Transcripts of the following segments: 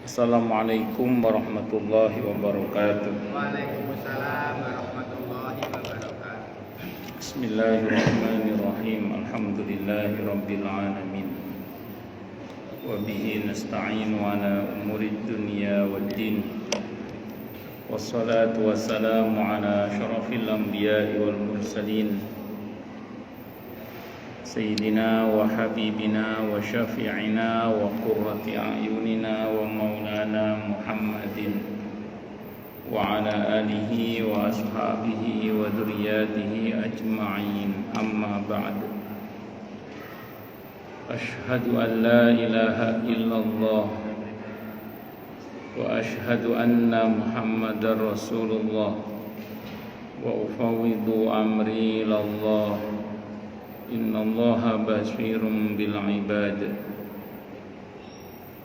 Assalamualaikum warahmatullahi wabarakatuh. Waalaikumsalam warahmatullahi wabarakatuh. Bismillahirrahmanirrahim. Alhamdulillahi rabbil alamin. Wa bihi nasta'inu ala umurid dunya waddin. Wassalatu wassalamu ala syarafil anbiya'i wal mursalin. Sayyidina wa habibina wa syafi'ina wa qurrati a'yunina wa maulana Muhammadin wa ala alihi wa ashabihi wa dhurriyyatihi ajma'in, amma ba'd. Ashhadu an la ilaha illallah wa ashhadu anna Muhammadar Rasulullah wa ufawwidu amri ilallah. Innallaha basirun bil ibad.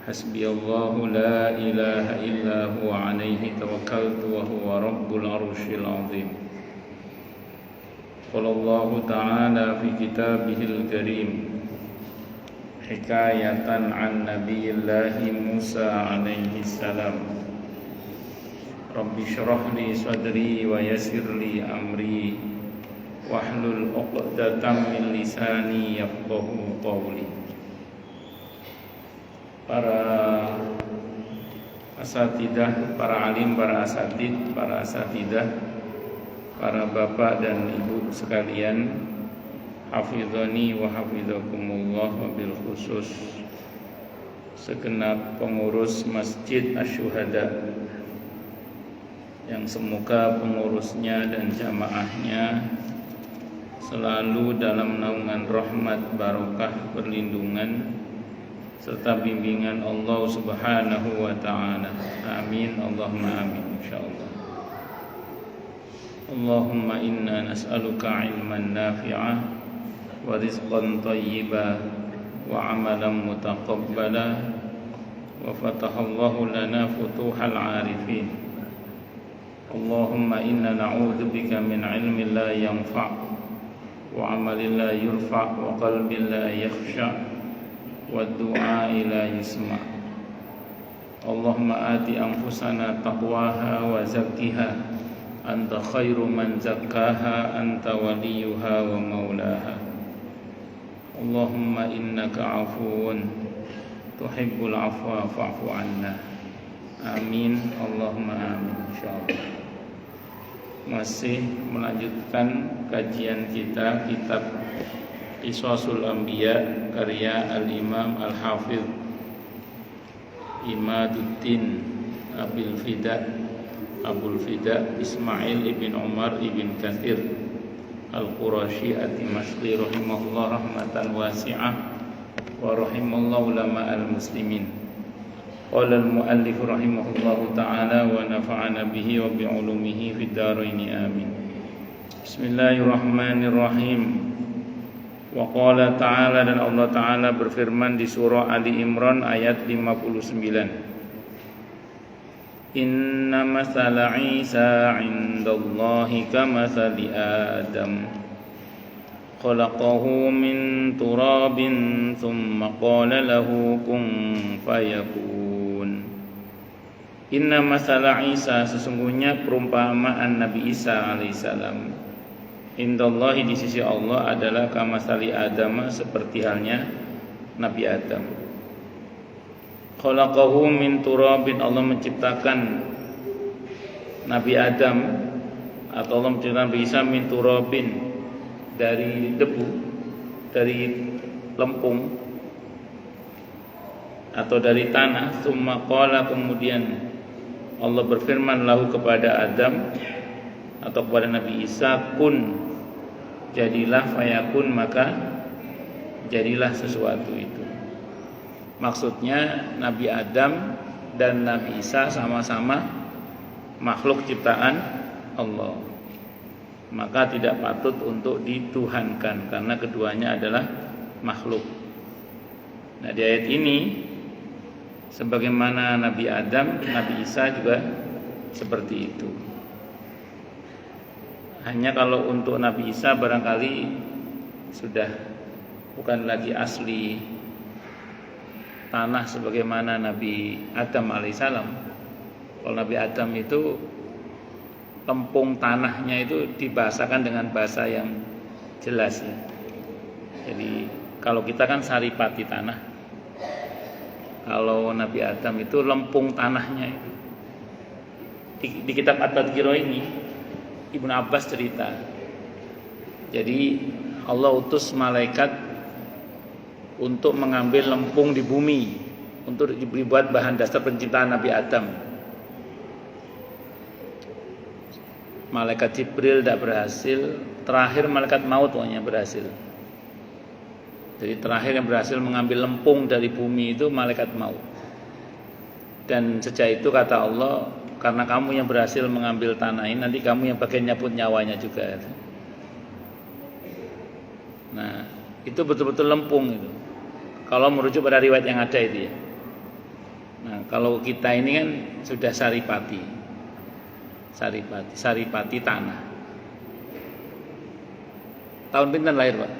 Hasbiyallahu la ilaha illa huwa alaihi tawakkaltu wa huwa rabbul arsyil azim. Qala Allah ta'ala fi kitabihil karim hikayatan an nabiyillahi Musa alaihi salam. Rabbi shrah li sadri wa yassir li amri wahlul 'uqdatam min lisani yafqahu qawli. Para asatidah, para alim, para asatid, para asatidah, para bapak dan ibu sekalian, hafizani wa hafizakumullah, wabil khusus segenap pengurus Masjid Asy-Syuhada, yang semoga pengurusnya dan jamaahnya selalu dalam naungan rahmat, barokah, perlindungan serta bimbingan Allah Subhanahu wa ta'ala. Amin, Allahumma amin, insyaallah. Allahumma inna nas'aluka ilman nafi'ah wa rizqan thayyiba wa amalan mutaqabbala wa fatahallahu lana futuhal arifin. Allahumma inna na'udzubika min ilmin la yanfa' wa amalin la yurfa' wa qalbin la yakhsha' wa du'a'i la yusma'. Allahumma ati anfusana taqwaha wa zakkiha anta khairu man zakkaha anta waliyuha wa maulaha. Allahumma innaka afuwun tuhibbul afwa fa'fu anna. Amin, Allahumma amin, insyaallah. Masih melanjutkan kajian kita kitab Qisasul Anbiya karya Al-Imam Al-Hafidh Imaduddin Abul Fida Ismail ibn Umar ibn Katsir Al-Qurashi Ad-Dimashqi rahimahullah rahmatan wasi'ah wa rahimallahu ulama al-muslimin. Qala al-muallif rahimahullahu ta'ala wa nafa'ana bihi wa bi'ulumihi fid dharaini amin. Bismillahirrahmanirrahim. Wa qala ta'ala, dan Allah Ta'ala berfirman di surah Ali Imran ayat 59. Inna masala Isa 'indallahi kamathali Adam khalaqahu min turabin thumma qala lahu kun fayakun. Inna masala Isa, sesungguhnya perumpamaan Nabi Isa alaihissalam, indallahi, di sisi Allah, adalah kamasali Adam, seperti halnya Nabi Adam. Khalaqahu min turabin, Allah menciptakan Nabi Adam, atau Allah menciptakan Nabi Isa min turabin, dari debu, dari lempung atau dari tanah. Tsumma qala, kemudian Allah berfirman lahu kepada Adam atau kepada Nabi Isa, kun, jadilah, fayakun, maka jadilah sesuatu itu. Maksudnya Nabi Adam dan Nabi Isa sama-sama makhluk ciptaan Allah, maka tidak patut untuk dituhankan karena keduanya adalah makhluk. Nah, di ayat ini sebagaimana Nabi Adam, Nabi Isa juga seperti itu. Hanya kalau untuk Nabi Isa barangkali sudah bukan lagi asli tanah sebagaimana Nabi Adam alaihissalam. Kalau Nabi Adam itu lempung tanahnya itu dibahasakan dengan bahasa yang jelas ya. Jadi kalau kita kan saripati tanah, kalau Nabi Adam itu lempung tanahnya itu. Di kitab At-Tadhkirah ini Ibnu Abbas cerita. Jadi Allah utus malaikat untuk mengambil lempung di bumi untuk dibuat bahan dasar penciptaan Nabi Adam. Malaikat Jibril tidak berhasil, terakhir malaikat maut pokoknya berhasil. Jadi terakhir yang berhasil mengambil lempung dari bumi itu malaikat maut. Dan sejak itu kata Allah, karena kamu yang berhasil mengambil tanah ini, nanti kamu yang bagian nyabut nyawanya juga. Nah, itu betul-betul lempung itu. Kalau merujuk pada riwayat yang ada itu ya. Nah, kalau kita ini kan sudah saripati tanah. Tahun pinten lahir, Pak?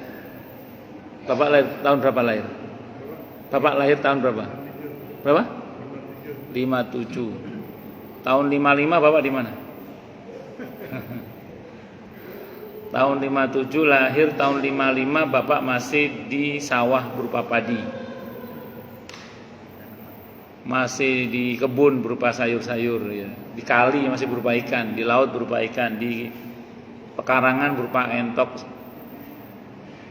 Bapak lahir tahun berapa lahir? Bapak lahir tahun berapa? Berapa? 57. Tahun 55 Bapak di mana? Tahun 57 lahir, tahun 55 Bapak masih di sawah berupa padi. Masih di kebun berupa sayur-sayur ya. Di kali masih berupa ikan, di laut berupa ikan, di pekarangan berupa entok,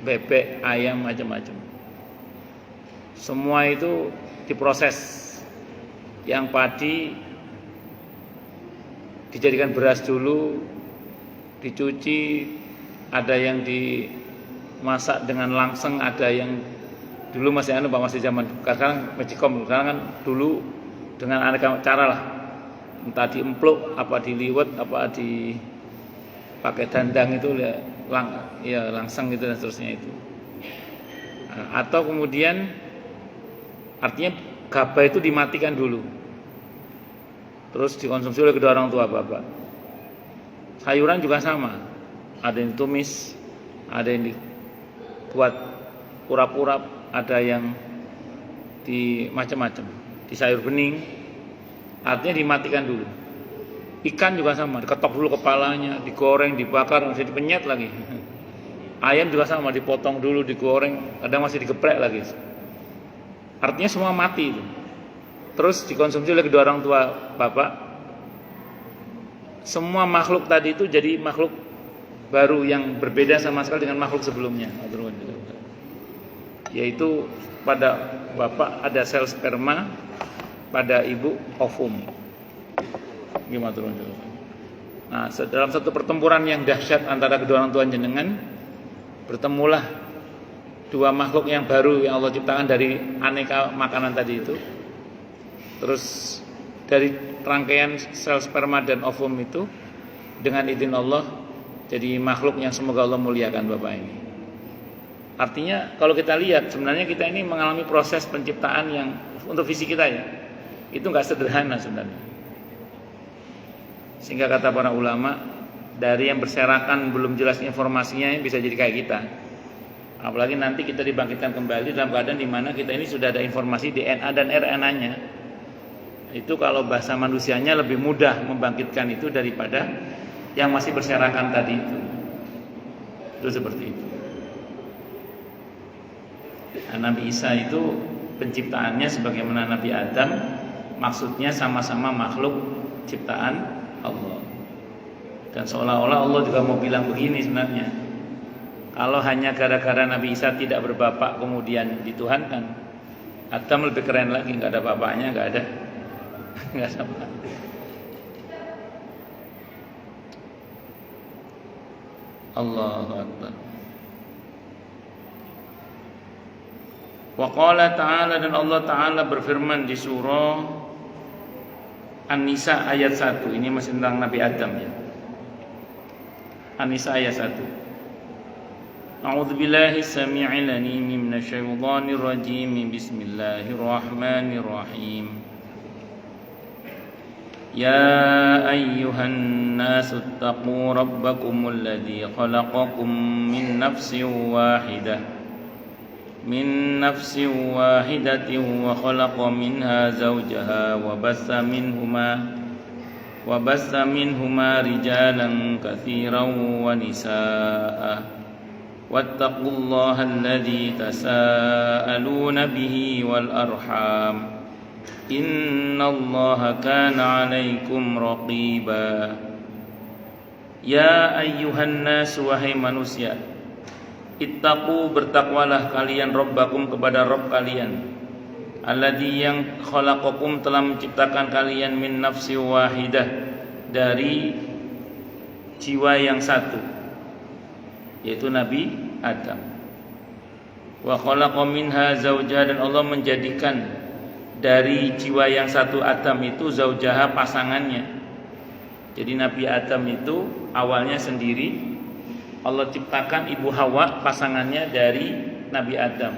bebek, ayam, macam-macam. Semua itu diproses. Yang padi dijadikan beras dulu, dicuci, ada yang dimasak dengan langseng, ada yang dulu masih masih zaman sekarang magicom, sekarang kan dulu dengan aneka cara lah, entah diempluk, apa diliwet, apa dipakai dandang itu ya langseng gitu dan seterusnya itu. Atau kemudian artinya gabah itu dimatikan dulu, terus dikonsumsi oleh kedua orang tua Bapak. Sayuran juga sama, ada yang ditumis, ada yang dibuat urap-urap, ada yang di macam-macam, di sayur bening, artinya dimatikan dulu. Ikan juga sama, diketok dulu kepalanya, digoreng, dibakar, masih dipenyet lagi. Ayam juga sama, dipotong dulu, digoreng, kadang masih digeprek lagi. Artinya semua mati itu. Terus dikonsumsi oleh kedua orang tua Bapak. Semua makhluk tadi itu jadi makhluk baru yang berbeda sama sekali dengan makhluk sebelumnya. Yaitu pada Bapak ada sel sperma, pada Ibu ovum. Gimana turun? Nah, dalam satu pertempuran yang dahsyat antara kedua orang tua jenengan, bertemulah dua makhluk yang baru yang Allah ciptakan dari aneka makanan tadi itu. Terus dari rangkaian sel sperma dan ovum itu, dengan izin Allah jadi makhluk yang semoga Allah muliakan Bapak ini. Artinya kalau kita lihat sebenarnya kita ini mengalami proses penciptaan yang untuk visi kita ya, itu nggak sederhana sebenarnya. Sehingga kata para ulama, dari yang berserakan belum jelas informasinya bisa jadi kayak kita. Apalagi nanti kita dibangkitkan kembali dalam keadaan di mana kita ini sudah ada informasi DNA dan RNA-nya. Itu kalau bahasa manusianya lebih mudah membangkitkan itu daripada yang masih berserakan tadi itu. Itu seperti itu. Nah, Nabi Isa itu penciptaannya sebagaimana Nabi Adam, maksudnya sama-sama makhluk ciptaan Allah. Dan seolah-olah Allah juga mau bilang begini sebenarnya. Kalau hanya gara-gara Nabi Isa tidak berbapak kemudian dituhankan, Adam lebih keren lagi, nggak ada bapaknya, nggak ada sama. Allahu Akbar. Wa qala ta'ala, dan Allah Ta'ala berfirman di surah An-Nisa ayat 1. Ini masih tentang Nabi Adam ya. An-Nisa ayat 1. A'udzu billahi samii'il 'aliim minasy syaithaanir rajiim. Bismillahirrahmanirrahim. Ya ayyuhan nasu ittaqu rabbakumul ladzi khalaqakum min nafsin wahidah min nafsin wahidatin wa khalaqa minha zawjaha wa bassa minhuma rijalan katsiran wa nisaa'a wattaqullaha alladzi tasaaluna bihi wal arham innallaha kana 'alaikum raqiba. Ya ayyuhan nas, wahai manusia, ittaqu, bertakwalah kalian, rabbakum, kepada Rabb kalian, alladzi yang khalaqakum, telah menciptakan kalian, min nafsi wahidah, dari jiwa yang satu, yaitu Nabi Adam. Wa khalaqa minha zawjaha, dan Allah menjadikan dari jiwa yang satu Adam itu zawjaha, pasangannya. Jadi Nabi Adam itu awalnya sendiri, Allah ciptakan Ibu Hawa, pasangannya dari Nabi Adam.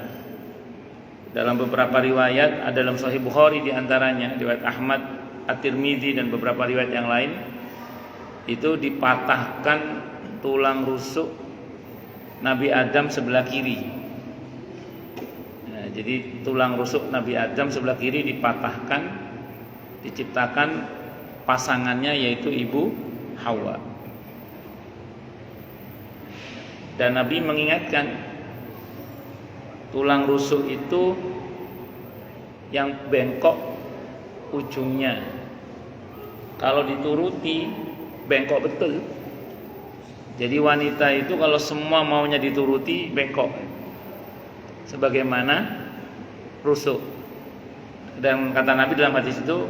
Dalam beberapa riwayat, ada dalam Sahih Bukhari diantaranya, riwayat Ahmad, At-Tirmidzi, dan beberapa riwayat yang lain, itu dipatahkan tulang rusuk Nabi Adam sebelah kiri. Nah, jadi tulang rusuk Nabi Adam sebelah kiri dipatahkan, diciptakan pasangannya, yaitu Ibu Hawa. Dan Nabi mengingatkan, tulang rusuk itu yang bengkok ujungnya, kalau dituruti bengkok betul. Jadi wanita itu kalau semua maunya dituruti bengkok, sebagaimana rusuk. Dan kata Nabi dalam hadis itu,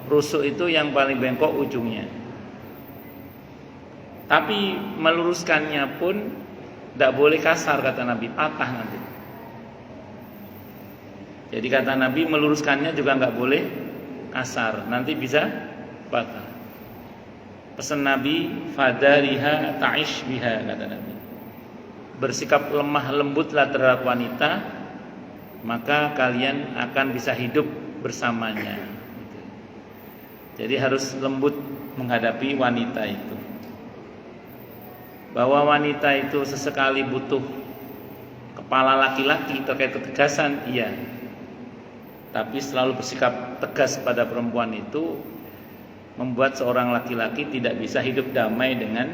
rusuk itu yang paling bengkok ujungnya. Tapi meluruskannya pun tidak boleh kasar, kata Nabi, patah nanti. Jadi kata Nabi, meluruskannya juga nggak boleh kasar, nanti bisa patah. Pesan Nabi, fadariha ta'ish biha, kata Nabi, bersikap lemah lembutlah terhadap wanita, maka kalian akan bisa hidup bersamanya. Jadi harus lembut menghadapi wanita itu. Bahwa wanita itu sesekali butuh kepala laki-laki terkait ketegasan, iya. Tapi selalu bersikap tegas pada perempuan itu membuat seorang laki-laki tidak bisa hidup damai dengan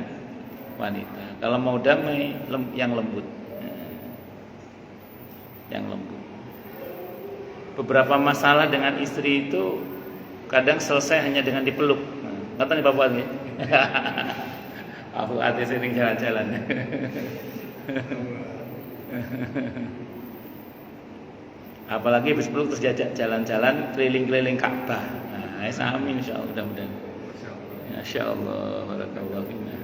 wanita. Kalau mau damai, yang lembut. Yang lembut. Beberapa masalah dengan istri itu kadang selesai hanya dengan dipeluk. Kata nih Bapak nih. Aku hati sering jalan-jalan. Apalagi habis peluk terus diajak jalan-jalan keliling-keliling Ka'bah. Nah, amin insyaallah, mudah-mudahan. Masyaallah, barakallahu fiina.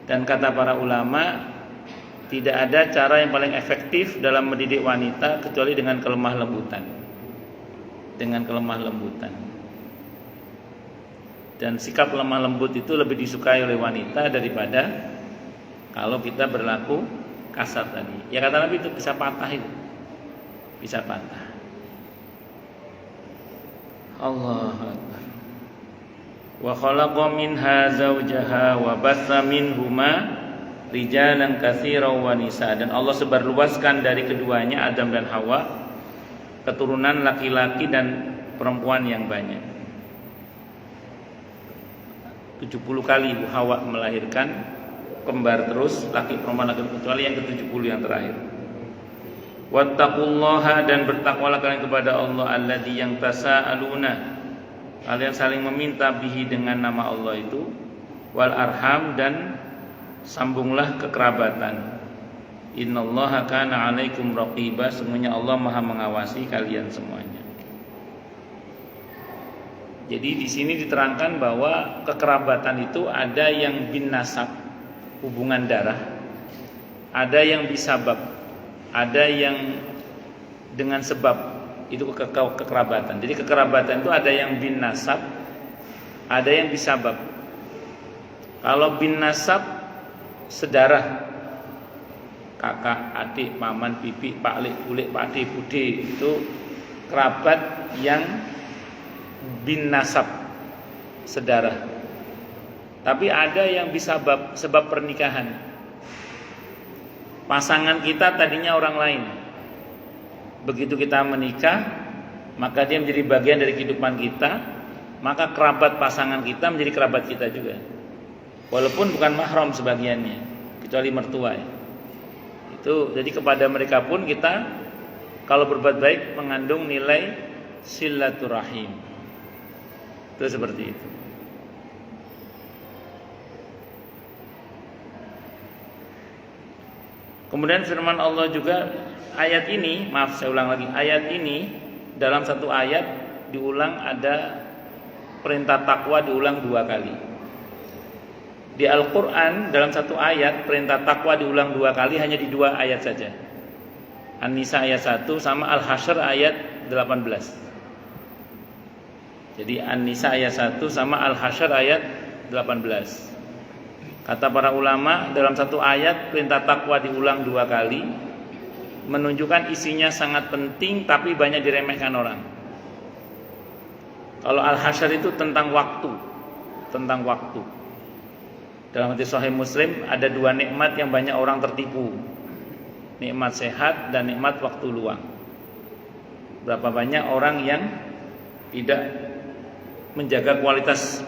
Dan kata para ulama, tidak ada cara yang paling efektif dalam mendidik wanita kecuali dengan kelemah lembutan. Dengan kelemah lembutan. Dan sikap lemah lembut itu lebih disukai oleh wanita daripada kalau kita berlaku kasar tadi. Ya kata Nabi, itu bisa patah itu. Bisa patah. Allahu Akbar. Wa khalaqa minha zawjaha wa batha minhuma rijalan katsiran wa nisa. Dan Allah sebarluaskan dari keduanya, Adam dan Hawa, keturunan laki-laki dan perempuan yang banyak. 70 kali Ibu Hawa melahirkan kembar terus, laki perempuan laki, kecuali yang ke-70 yang terakhir. Wattaqullaha, dan bertakwalah kalian kepada Allah, alladzi yang tasaaluna, kalian saling meminta bihi, dengan nama Allah itu, wal arham, dan sambunglah kekerabatan. Innallaha kana 'alaikum raqiba, sesungguhnya Allah Maha mengawasi kalian semuanya. Jadi di sini diterangkan bahwa kekerabatan itu ada yang bin nasab, hubungan darah, ada yang bisabab, ada yang dengan sebab, itu kekerabatan. Jadi kekerabatan itu ada yang bin nasab, ada yang bisabab. Kalau bin nasab, sedarah, kakak, adik, paman, bibi, paklik, bulik, pakde, bude, itu kerabat yang bin nasab, sedarah. Tapi ada yang bisa sebab pernikahan. pasangan kita tadinya orang lain. Begitu kita menikah, maka dia menjadi bagian dari kehidupan kita, maka kerabat pasangan kita menjadi kerabat kita juga. Walaupun bukan mahram sebagiannya, kecuali mertua ya. Itu jadi kepada mereka pun kita kalau berbuat baik mengandung nilai silaturahim. Itu seperti itu. Kemudian firman Allah juga ayat ini, maaf saya ulang lagi, ayat ini dalam satu ayat diulang ada perintah takwa diulang 2 kali. Di Al-Quran dalam satu ayat perintah takwa diulang 2 kali hanya di 2 ayat saja. An-Nisa ayat 1 sama Al-Hasyr ayat 18. Jadi An-Nisa ayat 1 sama Al-Hasyr ayat 18. Kata para ulama dalam satu ayat perintah takwa diulang 2 kali menunjukkan isinya sangat penting tapi banyak diremehkan orang. Kalau Al-Hasyr itu tentang waktu. Dalam hadis Sahih Muslim ada 2 nikmat yang banyak orang tertipu. Nikmat sehat dan nikmat waktu luang. Berapa banyak orang yang tidak menjaga kualitas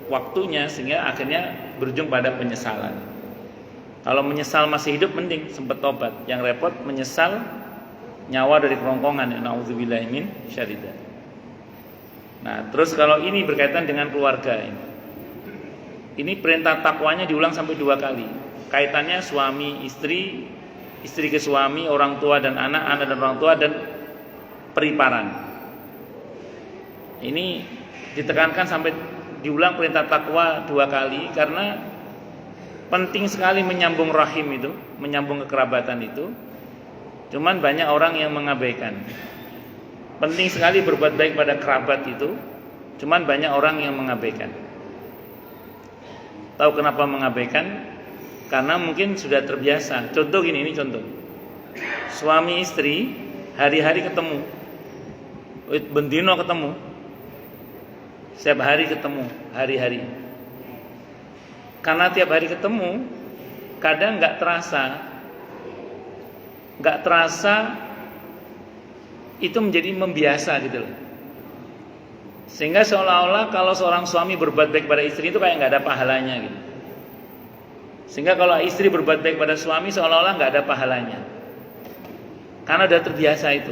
waktunya sehingga akhirnya berujung pada penyesalan. Kalau menyesal masih hidup mending sempat tobat. Yang repot menyesal nyawa dari kerongkongan. Nauzubillahi min syarridzalik. Nah, terus kalau ini berkaitan dengan keluarga ini. Ini perintah takwanya diulang sampai 2 kali. Kaitannya suami istri, istri ke suami, orang tua dan anak, anak dan orang tua dan periparan. Ini ditekankan sampai diulang perintah takwa 2 kali karena penting sekali menyambung rahim itu, menyambung kekerabatan itu. Cuman banyak orang yang mengabaikan. Penting sekali berbuat baik pada kerabat itu, cuman banyak orang yang mengabaikan. Tahu kenapa mengabaikan? Karena mungkin sudah terbiasa. Contoh gini, ini contoh. Suami istri hari-hari ketemu. Bendino ketemu. Setiap hari ketemu, hari-hari. Karena tiap hari ketemu, kadang nggak terasa itu menjadi membiasa gitu loh. Sehingga seolah-olah kalau seorang suami berbuat baik pada istri itu kayak nggak ada pahalanya gitu. Sehingga kalau istri berbuat baik pada suami seolah-olah nggak ada pahalanya. Karena udah terbiasa itu.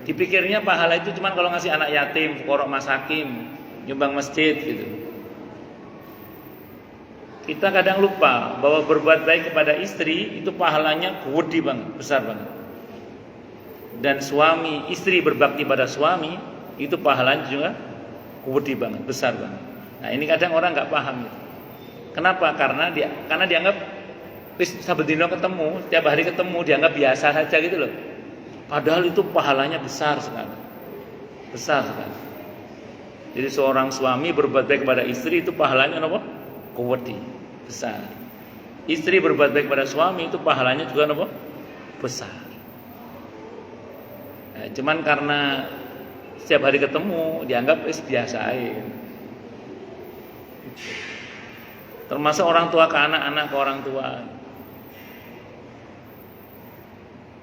Dipikirnya pahala itu cuma kalau ngasih anak yatim, fuqara masakin, nyumbang masjid gitu. Kita kadang lupa bahwa berbuat baik kepada istri itu pahalanya gede banget, besar banget. Dan suami, istri berbakti pada suami itu pahalanya juga gede banget, besar banget. Nah, ini kadang orang nggak paham gitu. Kenapa? Karena dianggap sabedino ketemu, tiap hari ketemu dianggap biasa saja gitu loh. Padahal itu pahalanya besar sekali. Besar sekali. Jadi seorang suami berbuat baik kepada istri itu pahalanya apa? Gede, besar. Istri berbuat baik kepada suami itu pahalanya juga apa? Besar. Nah, cuman karena setiap hari ketemu dianggap biasa aja. Termasuk orang tua ke anak, anak ke orang tua.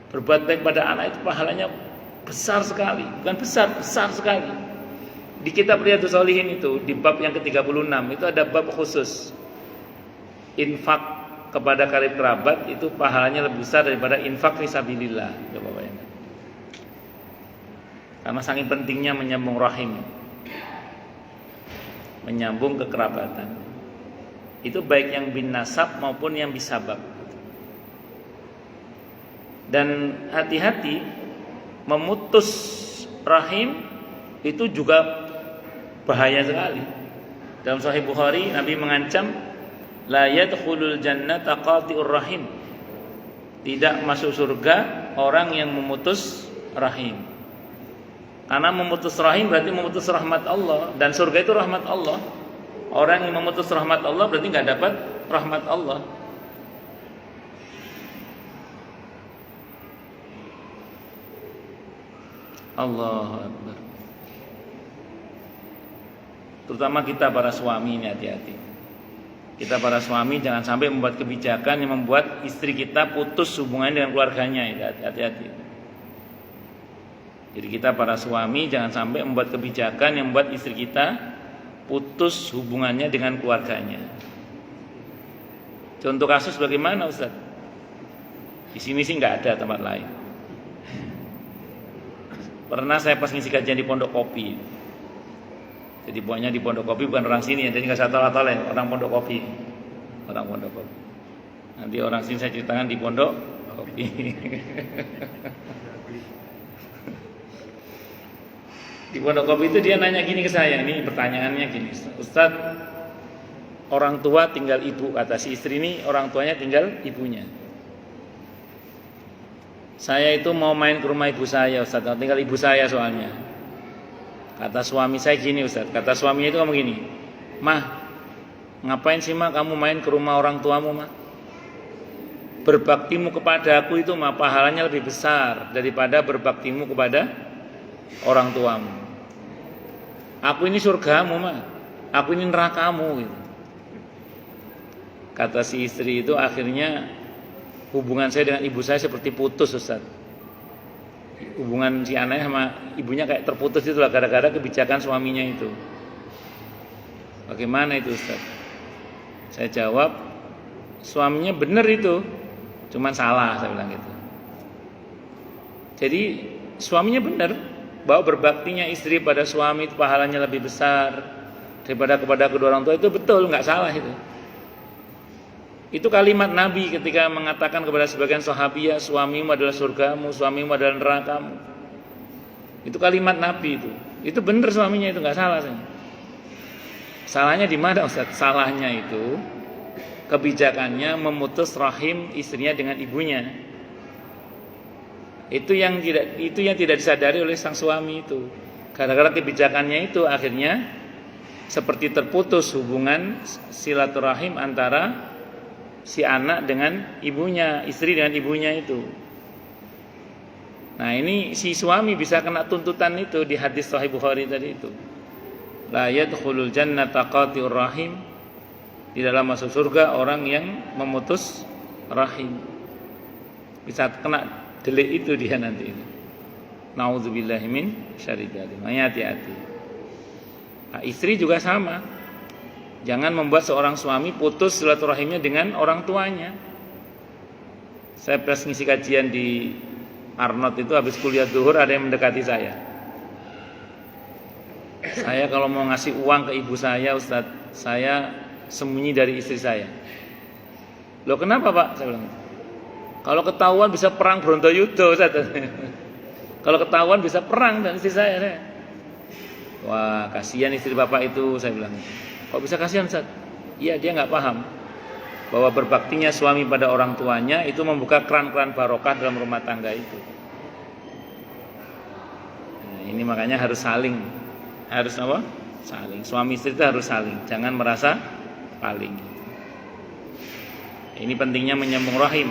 Berbuat baik pada anak itu pahalanya besar sekali. Bukan besar, besar sekali. Di kitab Riyadhus Shalihin itu di bab yang ke-36 itu ada bab khusus. Infak kepada karib kerabat itu pahalanya lebih besar daripada infak fisabilillah. Coba bayangkan. Karena saking pentingnya menyambung rahim, menyambung kekerabatan. Itu baik yang bin nasab maupun yang bisabab. Dan hati-hati memutus rahim itu juga bahaya sekali. Dalam Sahih Bukhari Nabi mengancam la yadkhulul jannata qati'ur rahim. Tidak masuk surga orang yang memutus rahim. Karena memutus rahim berarti memutus rahmat Allah, dan surga itu rahmat Allah. Orang yang memutus rahmat Allah berarti nggak dapat rahmat Allah. Allahu Akbar. Terutama kita para suami ini hati-hati. Kita para suami jangan sampai membuat kebijakan yang membuat istri kita putus hubungannya dengan keluarganya. Hati-hati. Jadi kita para suami jangan sampai membuat kebijakan yang membuat istri kita putus hubungannya dengan keluarganya. Contoh kasus bagaimana, Ustaz? Di sini sih nggak ada tempat lain. Pernah saya pas ngisi kajian di Pondok Kopi. Jadi pokoknya di Pondok Kopi bukan orang sini ya, jadi nggak salah orang Pondok Kopi, orang Pondok Kopi. Nanti orang sini saya ceritakan di Pondok Kopi. Di Pondok Kopi itu dia nanya gini ke saya, ini pertanyaannya gini, Ustaz, orang tua tinggal ibu, kata si istri ini orang tuanya tinggal ibunya. Saya itu mau main ke rumah ibu saya, Ustaz, tinggal ibu saya soalnya. Kata suami saya gini, Ustaz, kata suaminya itu ngomong gini, Mah, ngapain sih Mah kamu main ke rumah orang tuamu, Mah? Berbaktimu kepada aku itu mah pahalanya lebih besar daripada berbaktimu kepada orang tuamu. Aku ini surgamu, Mah, aku ini nerakamu gitu. Kata si istri itu, akhirnya hubungan saya dengan ibu saya seperti putus, Ustaz. Hubungan si anaknya sama ibunya kayak terputus itulah gara-gara kebijakan suaminya itu. Bagaimana itu, Ustaz? Saya jawab, suaminya benar itu, cuman salah, saya bilang gitu. Jadi suaminya benar bahwa berbaktinya istri pada suami itu pahalanya lebih besar daripada kepada kedua orang tua, itu betul, nggak salah itu. Itu kalimat Nabi ketika mengatakan kepada sebagian sahabiah, suamimu adalah surgamu, suamimu adalah nerakamu. Itu kalimat Nabi itu. Itu benar suaminya itu, nggak salah. Salahnya di mana, Ustaz? Salahnya itu kebijakannya memutus rahim istrinya dengan ibunya. Itu yang tidak disadari oleh sang suami itu. Gara-gara kebijakannya itu akhirnya seperti terputus hubungan silaturahim antara si anak dengan ibunya, istri dengan ibunya itu. Nah, ini si suami bisa kena tuntutan itu di hadis Sahih Bukhari tadi itu. La yadkhulul jannata qati'ur rahim. Di dalam masuk surga orang yang memutus rahim. Bisa kena delik itu dia nanti itu. Nauzubillahi min syarri dzalik. Hati-hati. Nah, istri juga sama. Jangan membuat seorang suami putus silaturahimnya dengan orang tuanya. Saya pas ngisi kajian di Arnot itu habis kuliah zuhur, ada yang mendekati saya. Saya kalau mau ngasih uang ke ibu saya, Ustaz, saya sembunyi dari istri saya. Loh, kenapa, Pak? Saya bilang, kalau ketahuan bisa perang Brontoyudo, Ustaz. Kalau ketahuan bisa perang dan istri saya. Wah, kasihan istri Bapak itu, saya bilang. Kok bisa kasihan, Ustaz? Iya, dia nggak paham bahwa berbaktinya suami pada orang tuanya itu membuka keran-keran barokah dalam rumah tangga itu. Nah, ini makanya harus saling. Harus apa? Saling. Suami istri itu harus saling. Jangan merasa paling. Ini pentingnya menyambung rahim.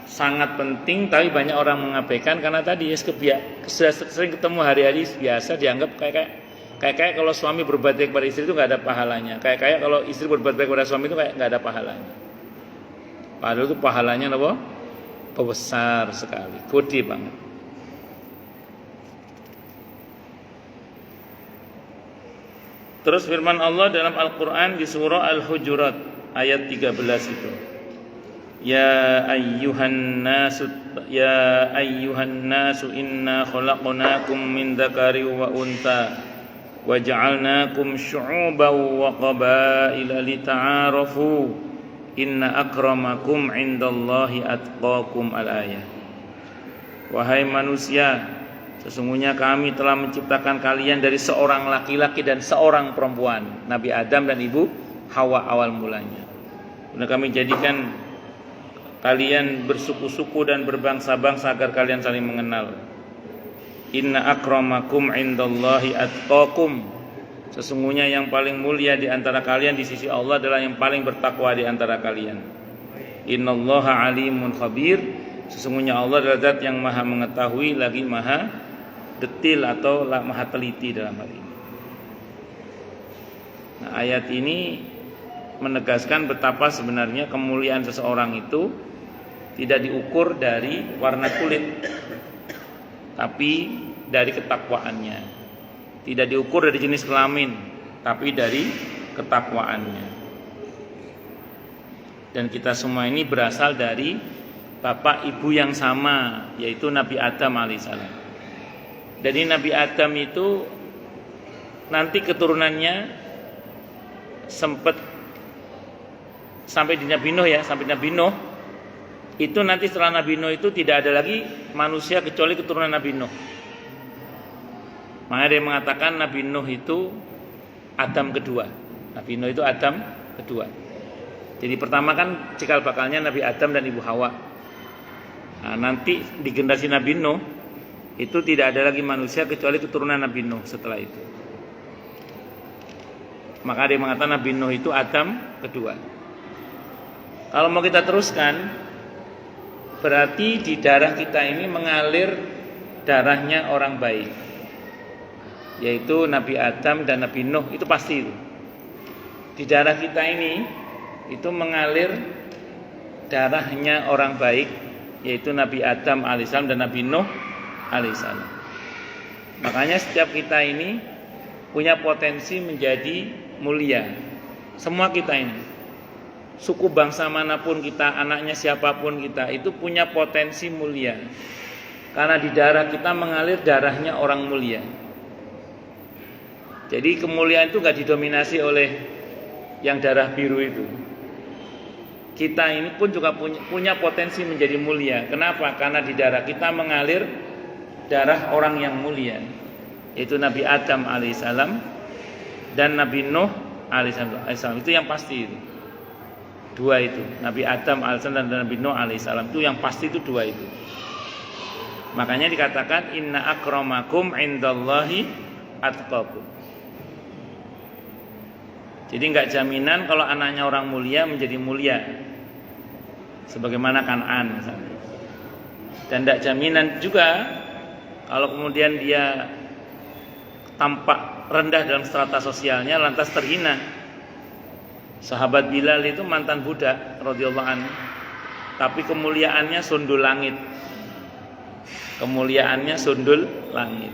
Sangat penting, tapi banyak orang mengabaikan karena tadi sudah sering ketemu hari-hari biasa dianggap kayak kalau suami berbuat baik kepada istri itu nggak ada pahalanya. Kayak kalau istri berbuat baik kepada suami itu kayak nggak ada pahalanya. Padahal itu pahalanya apa? Besar sekali, gede banget. Terus firman Allah dalam Al-Quran di surah Al-Hujurat ayat 13 itu. Ya ayyuhan nasu inna khalaqnakum min dzakari wa untha waja'alnakum syu'uban wa qabaila lita'arafu inna akramakum 'indallahi atqakum al-ayah. Wahai manusia, sesungguhnya kami telah menciptakan kalian dari seorang laki-laki dan seorang perempuan, Nabi Adam dan Ibu Hawa awal mulanya. Dan kami jadikan kalian bersuku-suku dan berbangsa-bangsa agar kalian saling mengenal. Inna akramakum 'indallahi atqakum. Sesungguhnya yang paling mulia di antara kalian di sisi Allah adalah yang paling bertakwa di antara kalian. Innallaha alimun khabir. Sesungguhnya Allah adalah zat yang maha mengetahui lagi maha detil atau maha teliti dalam hal ini. Nah, ayat ini menegaskan betapa sebenarnya kemuliaan seseorang itu tidak diukur dari warna kulit, tapi dari ketakwaannya. Tidak diukur dari jenis kelamin, tapi dari ketakwaannya. Dan kita semua ini berasal dari bapak ibu yang sama, yaitu Nabi Adam alaihissalam. Jadi Nabi Adam itu nanti keturunannya sempat sampai di Nabi Nuh ya, sampai Nabi Nuh. Itu nanti setelah Nabi Nuh itu tidak ada lagi manusia kecuali keturunan Nabi Nuh. Maka dia mengatakan Nabi Nuh itu Adam kedua. Nabi Nuh itu Adam kedua. Jadi pertama kan cikal bakalnya Nabi Adam dan Ibu Hawa. Nah, nanti di generasi Nabi Nuh itu tidak ada lagi manusia kecuali keturunan Nabi Nuh setelah itu. Maka dia mengatakan Nabi Nuh itu Adam kedua. Kalau mau kita teruskan, berarti di darah kita ini mengalir darahnya orang baik, yaitu Nabi Adam dan Nabi Nuh, itu pasti itu. Di darah kita ini itu mengalir darahnya orang baik, yaitu Nabi Adam alaihissalam dan Nabi Nuh alaihissalam. Makanya setiap kita ini punya potensi menjadi mulia. Semua kita ini, suku bangsa manapun kita, anaknya siapapun kita, itu punya potensi mulia. Karena di darah kita mengalir darahnya orang mulia. Jadi kemuliaan itu gak didominasi oleh yang darah biru itu. Kita ini pun juga punya potensi menjadi mulia. Kenapa? Karena di darah kita mengalir darah orang yang mulia, yaitu Nabi Adam alaihissalam dan Nabi Nuh alaihissalam. Itu yang pasti itu. Dua itu, Nabi Adam alaihissalam dan Nabi Nuh alaihissalam, itu yang pasti itu dua itu. Makanya dikatakan inna akramakum indallahi atqakum. Jadi enggak jaminan kalau anaknya orang mulia menjadi mulia, sebagaimana Kan'an misalnya. Dan enggak jaminan juga kalau kemudian dia tampak rendah dalam strata sosialnya lantas terhina. Sahabat Bilal itu mantan budak radhiyallahu anhu, tapi kemuliaannya sundul langit. Kemuliaannya sundul langit.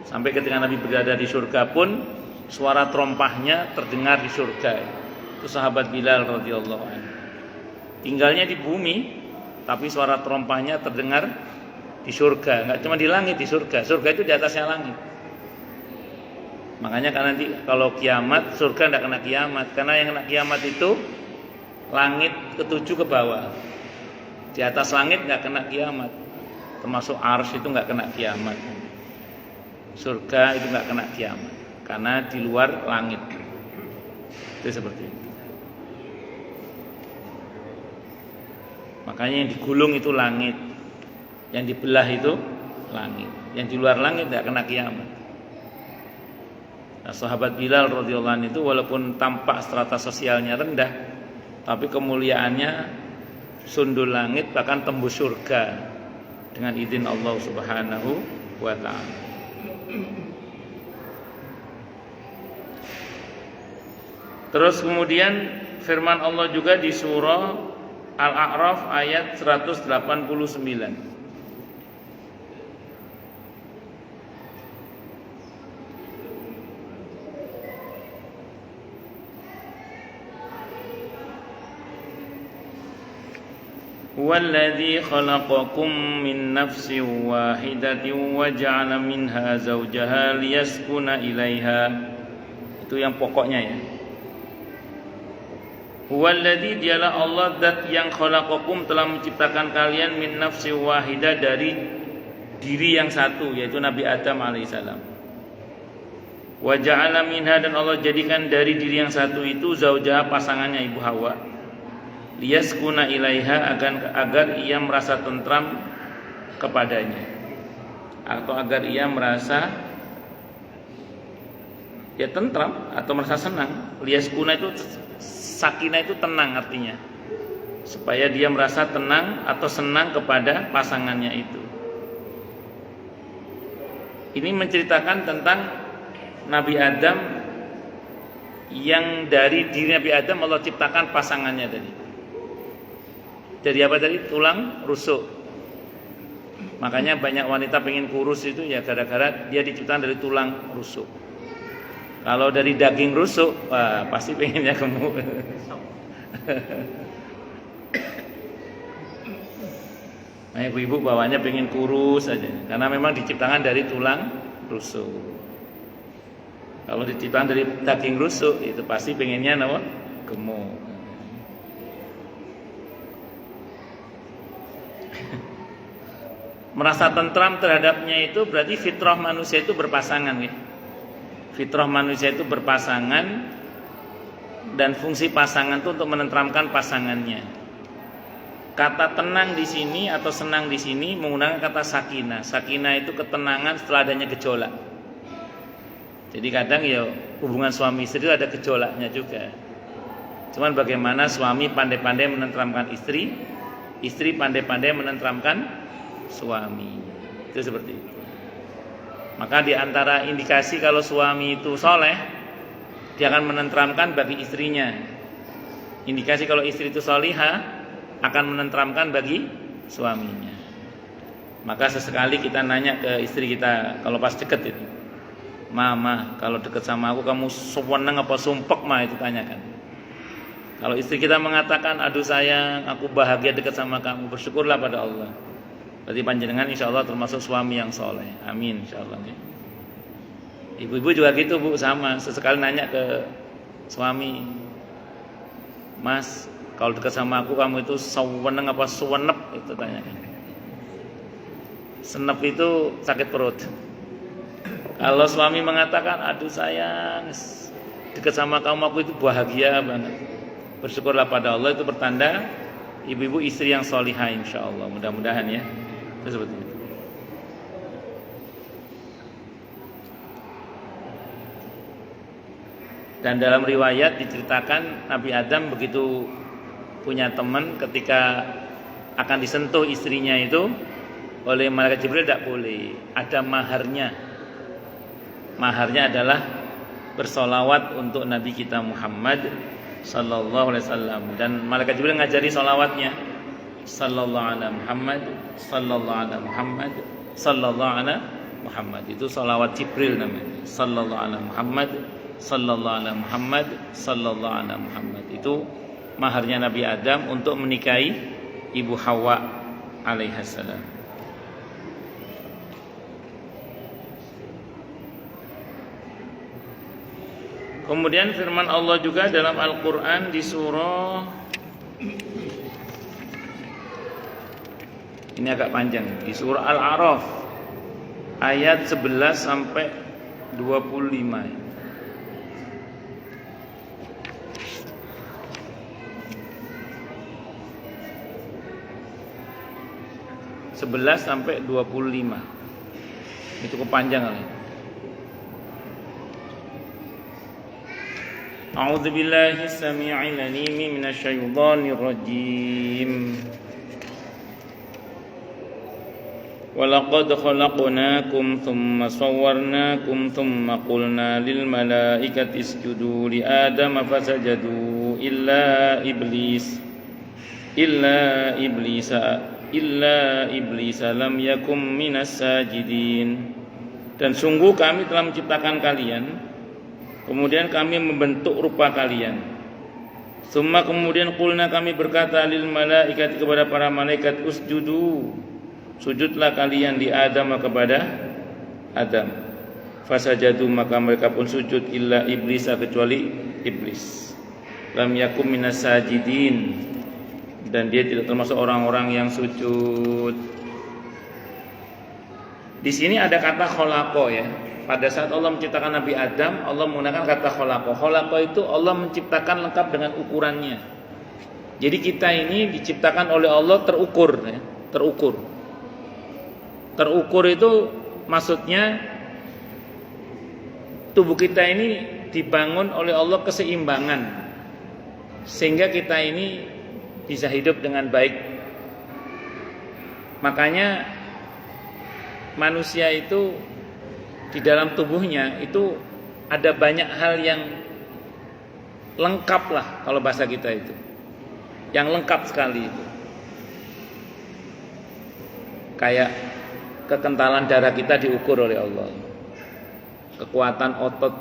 Sampai ketika Nabi berada di surga pun suara trompahnya terdengar di surga. Itu sahabat Bilal radhiyallahu anhu. Tinggalnya di bumi, tapi suara trompahnya terdengar di surga. Enggak cuma di langit, di surga. Surga itu di atasnya langit. Makanya kan nanti kalau kiamat, surga tidak kena kiamat. Karena yang kena kiamat itu langit ketujuh ke bawah. Di atas langit nggak kena kiamat. Termasuk arsy itu nggak kena kiamat. Surga itu nggak kena kiamat, karena di luar langit. Itu seperti itu. Makanya yang digulung itu langit, yang dibelah itu langit, yang di luar langit nggak kena kiamat. Nah, sahabat Bilal radhiyallahu anhu itu walaupun tampak strata sosialnya rendah, tapi kemuliaannya sundul langit, bahkan tembus surga dengan izin Allah Subhanahu wa ta'ala. Terus kemudian firman Allah juga di surah Al-A'raf ayat 189. Huwallazi khalaqakum min nafsin wahidatin wa ja'ala minha zawjaha liyaskuna ilaiha. Itu yang pokoknya ya. Huwallazi, dialah Allah zat yang khalaqakum, telah menciptakan kalian min nafsin wahidah, dari diri yang satu, yaitu Nabi Adam alaihissalam. Wa ja'ala minha, dan Allah jadikan dari diri yang satu itu zawjaha, pasangannya Ibu Hawa. Liyaskuna ilaiha, agar ia merasa tentram kepadanya, atau agar ia merasa ya tentram atau merasa senang. Liyaskuna itu sakinah, itu tenang artinya, supaya dia merasa tenang atau senang kepada pasangannya itu. Ini menceritakan tentang Nabi Adam yang dari diri Nabi Adam Allah ciptakan pasangannya tadi. Dari apa tadi? Tulang rusuk. Makanya banyak wanita pengen kurus itu ya gara-gara dia diciptakan dari tulang rusuk. Kalau dari daging rusuk, wah pasti pengennya gemuk. Nah, ibu-ibu bawahnya pengen kurus aja, karena memang diciptakan dari tulang rusuk. Kalau diciptakan dari daging rusuk itu pasti pengennya apa? Gemuk. Merasa tentram terhadapnya itu berarti fitrah manusia itu berpasangan ya. Fitrah manusia itu berpasangan dan fungsi pasangan itu untuk menenteramkan pasangannya. Kata tenang di sini atau senang di sini menggunakan kata sakinah. Sakinah itu ketenangan setelah adanya gejolak. Jadi kadang ya hubungan suami istri itu ada gejolaknya juga. Cuman bagaimana suami pandai-pandai menenteramkan istri, istri pandai-pandai menenteramkan suami. Itu seperti itu. Maka di antara indikasi kalau suami itu soleh, dia akan menenteramkan bagi istrinya. Indikasi kalau istri itu solihah, akan menenteramkan bagi suaminya. Maka sesekali kita nanya ke istri kita kalau pas deket itu, Mama, kalau deket sama aku kamu sewenang apa sumpek mah, itu tanyakan. Kalau istri kita mengatakan, aduh sayang, aku bahagia deket sama kamu, bersyukurlah pada Allah. Berarti panjenengan insya Allah termasuk suami yang soleh. Amin insya Allah. Ibu-ibu juga gitu bu, sama. Sesekali nanya ke suami, Mas, kalau dekat sama aku kamu itu seweneng apa suwenep, itu tanyakan. Senep itu sakit perut. Kalau suami mengatakan, aduh sayang, dekat sama kamu aku itu bahagia banget, bersyukurlah pada Allah, itu pertanda ibu-ibu istri yang solihah insya Allah. Mudah-mudahan ya. Itu seperti itu. Dan dalam riwayat diceritakan Nabi Adam begitu punya teman, ketika akan disentuh istrinya itu oleh malaikat Jibril tidak boleh, ada maharnya. Maharnya adalah bersolawat untuk Nabi kita Muhammad sallallahu alaihi wasallam, dan malaikat Jibril ngajari solawatnya. Sallallahu ala Muhammad, sallallahu ala Muhammad, sallallahu ala Muhammad. Itu solawat Jibril namanya. Sallallahu ala Muhammad, sallallahu ala Muhammad, sallallahu ala Muhammad. Itu maharnya Nabi Adam untuk menikahi Ibu Hawa alaihassalam. Kemudian firman Allah juga dalam Al-Quran di surah, ini agak panjang, di surah Al-A'raf ayat 11 sampai 25. 11 sampai 25. Ini cukup panjang kali. A'udzu billahi samii'il 'aliim minasyaitonir rajiim. Walaqad khalaqnakum thumma sawwarnakum thumma qulna lil malaikati isjudu li adama fasajadu illa iblis lam yakum minas sajidin. Dan sungguh kami telah menciptakan kalian, kemudian kami membentuk rupa kalian. Summa kemudian qulna kami berkata lil malaikati kepada para malaikat, usjudu, sujudlah kalian di Adam kepada Adam. Fasajadu maka mereka pun sujud illa iblis kecuali iblis. Lam yakum minas sajidin, dan dia tidak termasuk orang-orang yang sujud. Di sini ada kata khalaqa ya. Pada saat Allah menciptakan Nabi Adam, Allah menggunakan kata khalaqa. Khalaqa itu Allah menciptakan lengkap dengan ukurannya. Jadi kita ini diciptakan oleh Allah terukur ya, terukur. Terukur itu maksudnya tubuh kita ini dibangun oleh Allah keseimbangan, sehingga kita ini bisa hidup dengan baik. Makanya manusia itu di dalam tubuhnya itu ada banyak hal yang lengkap lah kalau bahasa kita itu. Yang lengkap sekali itu. Kayak kekentalan darah kita diukur oleh Allah. Kekuatan otot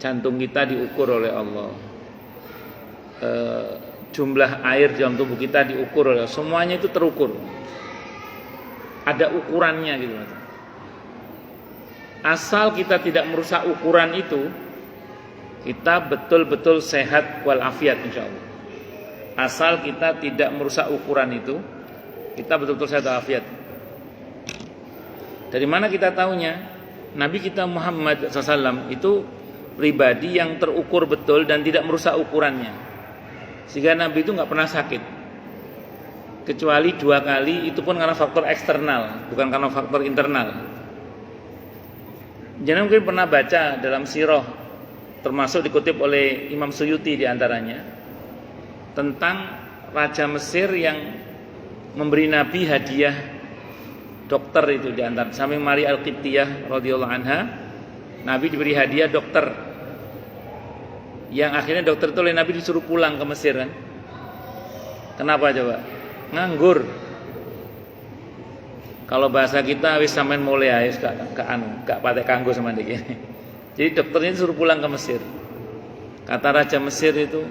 jantung kita diukur oleh Allah. Jumlah air di dalam tubuh kita diukur oleh Allah. Semuanya itu terukur. Ada ukurannya gitu. Asal kita tidak merusak ukuran itu, kita betul-betul sehat walafiat insyaallah. Asal kita tidak merusak ukuran itu, kita betul-betul sehat walafiat. Dari mana kita tahunya? Nabi kita Muhammad SAW itu pribadi yang terukur betul dan tidak merusak ukurannya. Sehingga Nabi itu nggak pernah sakit. Kecuali 2 kali, itu pun karena faktor eksternal, bukan karena faktor internal. Jangan mungkin pernah baca dalam sirah, termasuk dikutip oleh Imam Suyuti diantaranya, tentang Raja Mesir yang memberi Nabi hadiah dokter itu diantara. Samping Maria Al-Qibtiyah radhiyallahu anha, Nabi diberi hadiah dokter. Yang akhirnya dokter itu oleh Nabi disuruh pulang ke Mesir kan. Kenapa coba? Nganggur. Kalau bahasa kita wis sampean mulai ae gak patek kanggo sama iki. Jadi dokternya disuruh pulang ke Mesir. Kata Raja Mesir itu,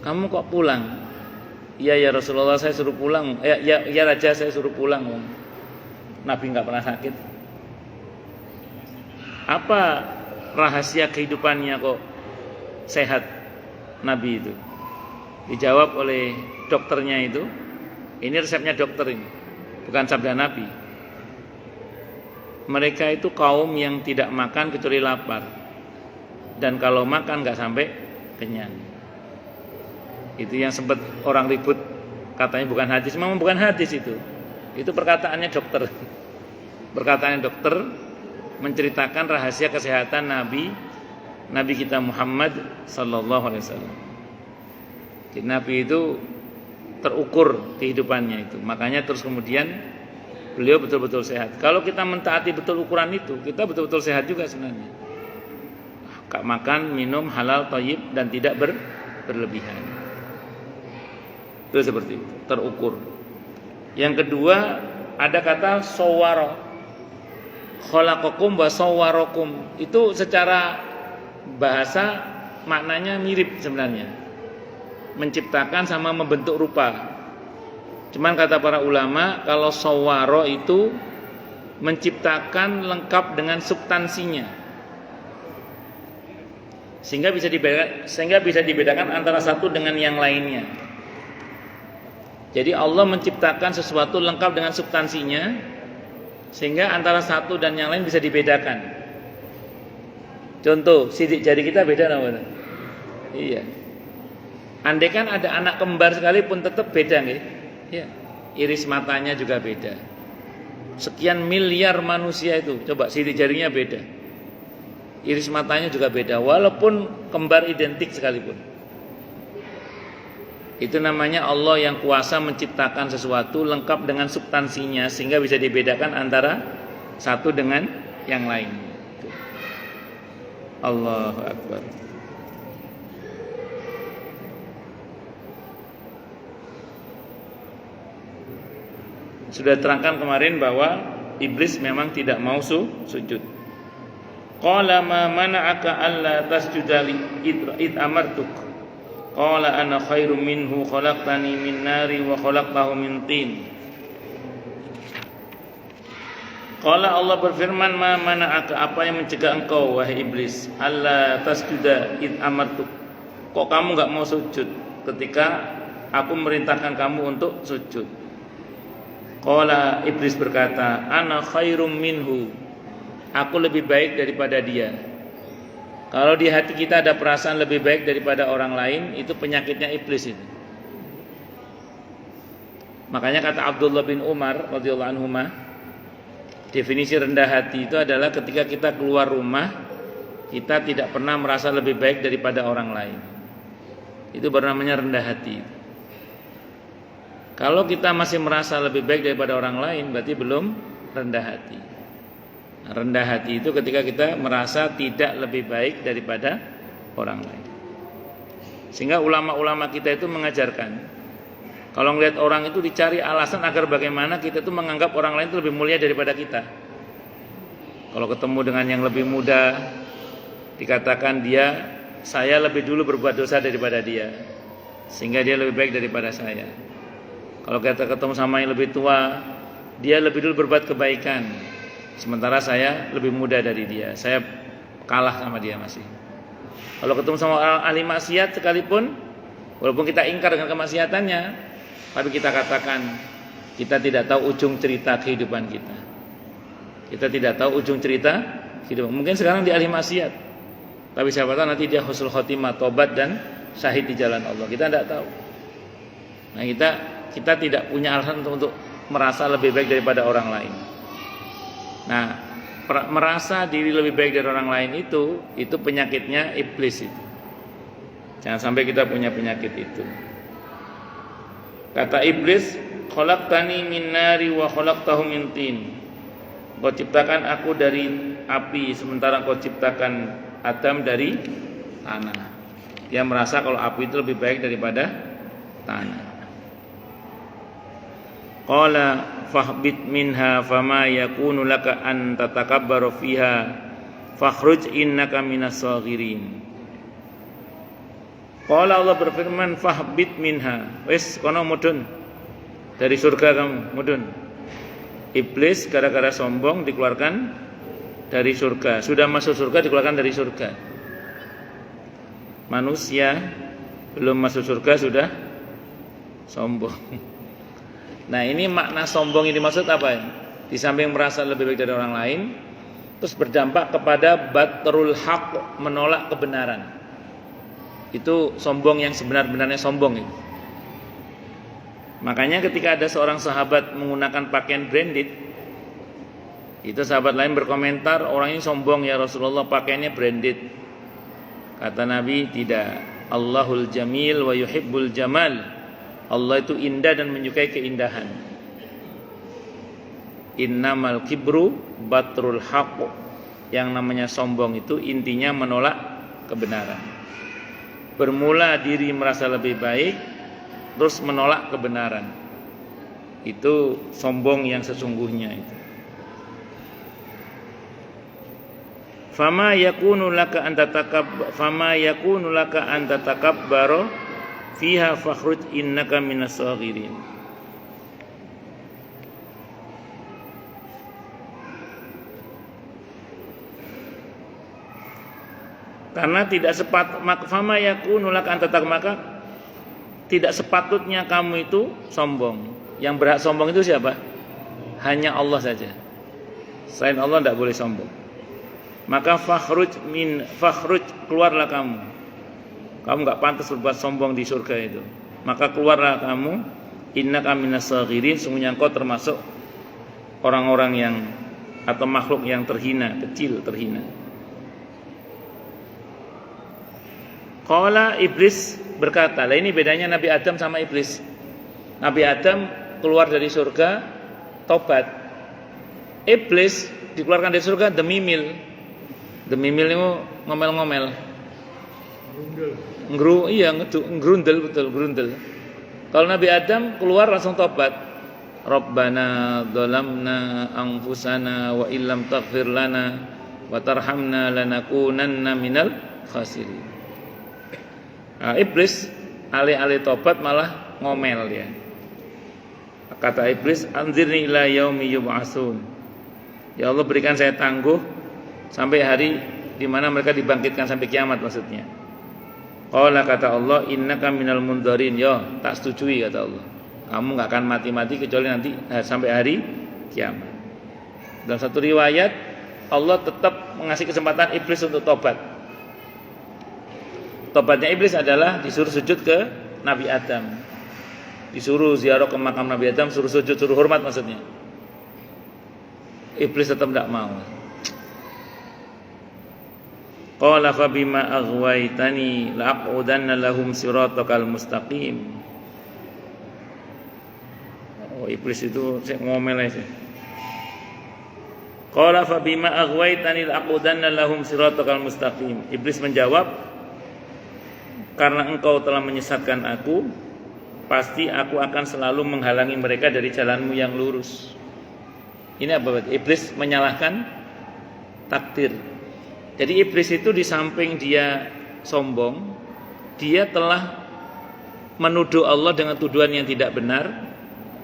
"Kamu kok pulang?" "Iya ya Rasulullah, saya suruh pulang." Ya Raja, saya suruh pulang." Nabi enggak pernah sakit. Apa rahasia kehidupannya kok sehat Nabi itu? Dijawab oleh dokternya itu, ini resepnya dokter ini, bukan sabda Nabi. Mereka itu kaum yang tidak makan kecuali lapar, dan kalau makan nggak sampai kenyang. Itu yang sempat orang ribut, katanya bukan hadis. Memang bukan hadis itu perkataannya dokter. Perkataannya dokter menceritakan rahasia kesehatan Nabi kita Muhammad sallallahu alaihi wasallam. Jadi Nabi itu terukur kehidupannya itu. Makanya terus kemudian beliau betul-betul sehat. Kalau kita mentaati betul ukuran itu, kita betul-betul sehat juga sebenarnya. Makan, minum halal, thayyib dan tidak berlebihan. Itu seperti itu, terukur. Yang kedua ada kata sawwara. Khalaqakum wa sawwarakum. Itu secara bahasa maknanya mirip sebenarnya. Menciptakan sama membentuk rupa. Cuman kata para ulama, kalau sawwara itu menciptakan lengkap dengan substansinya. Sehingga bisa dibedakan antara satu dengan yang lainnya. Jadi Allah menciptakan sesuatu lengkap dengan substansinya, sehingga antara satu dan yang lain bisa dibedakan. Contoh, sidik jari kita beda namanya. Iya. Andai kan ada anak kembar sekalipun tetap beda nggih. Ya. Iris matanya juga beda. Sekian miliar manusia itu, coba sidik jarinya beda. Iris matanya juga beda walaupun kembar identik sekalipun. Itu namanya Allah yang kuasa menciptakan sesuatu lengkap dengan substansinya sehingga bisa dibedakan antara satu dengan yang lain. Allahu Akbar. Sudah terangkan kemarin bahwa iblis memang tidak mau sujud. Qala ma mana'aka alla tasjuda id amartuk. Qala ana khairum minhu khalaqtani min nari wa khalaqtahu min tin. Qala Allah berfirman, ma mana'aka, apa yang mencegah engkau wahai iblis, alla tasjuda id amartuk. Kok kamu enggak mau sujud ketika aku merintahkan kamu untuk sujud? Qala, iblis berkata, ana khairum minhu, aku lebih baik daripada dia. Kalau di hati kita ada perasaan lebih baik daripada orang lain, itu penyakitnya iblis itu. Makanya kata Abdullah bin Umar radhiyallahu anhuma, definisi rendah hati itu adalah ketika kita keluar rumah, kita tidak pernah merasa lebih baik daripada orang lain. Itu baru namanya rendah hati. Kalau kita masih merasa lebih baik daripada orang lain, berarti belum rendah hati. Rendah hati itu ketika kita merasa tidak lebih baik daripada orang lain. Sehingga ulama-ulama kita itu mengajarkan, kalau ngelihat orang itu dicari alasan agar bagaimana kita itu menganggap orang lain itu lebih mulia daripada kita. Kalau ketemu dengan yang lebih muda, dikatakan saya lebih dulu berbuat dosa daripada dia, sehingga dia lebih baik daripada saya. Kalau kita ketemu sama yang lebih tua, dia lebih dulu berbuat kebaikan, sementara saya lebih muda dari dia, saya kalah sama dia masih. Kalau ketemu sama orang ahli maksiat sekalipun, walaupun kita ingkar dengan kemaksiatannya, tapi kita katakan kita tidak tahu ujung cerita kehidupan kita. Kita tidak tahu ujung cerita hidup. Mungkin sekarang di ahli maksiat, tapi siapa tahu nanti dia husnul khotimah, tobat dan syahid di jalan Allah. Kita tidak tahu. Nah, kita tidak punya alasan untuk merasa lebih baik daripada orang lain. Nah, merasa diri lebih baik dari orang lain itu penyakitnya iblis itu. Jangan sampai kita punya penyakit itu. Kata iblis, khalaqtani min nari wa khalaqtahu min tin. Kau ciptakan aku dari api, sementara kau ciptakan Adam dari tanah. Dia merasa kalau api itu lebih baik daripada tanah. Qala fahbit minha fama yakunu laka an tatakabbaru fiha fakhruj innaka minas saghirin. Qala Allah berfirman, fahbit minha, wis kono mudun dari surga kamu, mudun. Iblis gara-gara sombong dikeluarkan dari surga. Sudah masuk surga dikeluarkan dari surga. Manusia belum masuk surga sudah sombong. Nah, ini makna sombong ini maksud apa ya? Di samping merasa lebih baik dari orang lain, terus berdampak kepada batrul haq, menolak kebenaran. Itu sombong yang sebenar-benarnya sombong itu. Makanya ketika ada seorang sahabat menggunakan pakaian branded, itu sahabat lain berkomentar, orang ini sombong ya Rasulullah, pakaiannya branded. Kata Nabi, tidak. Allahul jamil wa yuhibbul jamal. Allah itu indah dan menyukai keindahan. Innamal kibru batrul haqq. Yang namanya sombong itu intinya menolak kebenaran. Bermula diri merasa lebih baik, terus menolak kebenaran. Itu sombong yang sesungguhnya itu. Fama yakunu laka an tatakabbara fiha fakhruj innaka minas saghirin. Karena tidak fama yakunu laka an tatakabbara, tidak sepatutnya kamu itu sombong. Yang berhak sombong itu siapa? Hanya Allah saja. Selain Allah tidak boleh sombong. Maka fakhruj keluarlah kamu. Kamu enggak pantas berbuat sombong di surga itu. Maka keluarlah kamu, innaka minas saghirin, sungguhnya engkau termasuk orang-orang yang atau makhluk yang terhina, kecil, terhina. Qala iblis berkata, lah ini bedanya Nabi Adam sama iblis. Nabi Adam keluar dari surga, tobat. Iblis dikeluarkan dari surga demi mil. Demimil itu ngomel-ngomel. Ngerundel betul, gerundel. Kalau Nabi Adam keluar langsung tobat. Rabbana dzalamna anfusana wa illam taghfir lana wa tarhamna lanakunanna minal khasirin. Nah, iblis alih-alih tobat malah ngomel dia. Kata iblis, anzirni ila yaumi yub'atsun. Ya Allah, berikan saya tangguh sampai hari di mana mereka dibangkitkan, sampai kiamat maksudnya. Qala, kata Allah, innaka minal mundarin. Ya, tak setujui kata Allah. Kamu enggak akan mati-mati kecuali nanti sampai hari kiamat. Dalam satu riwayat Allah tetap mengasih kesempatan iblis untuk tobat. Tobatnya iblis adalah disuruh sujud ke Nabi Adam. Disuruh ziarah ke makam Nabi Adam, suruh sujud, suruh hormat maksudnya. Iblis tetap tidak mau. Qala fa bima aghwaytani la'aqudanna lahum siratakal mustaqim. Oh, iblis itu ngomel aja. Qala fa bima aghwaytani la'aqudanna lahum siratakal mustaqim. Iblis menjawab, karena engkau telah menyesatkan aku, pasti aku akan selalu menghalangi mereka dari jalanmu yang lurus. Ini apa? Iblis menyalahkan takdir. Jadi iblis itu di samping dia sombong, dia telah menuduh Allah dengan tuduhan yang tidak benar,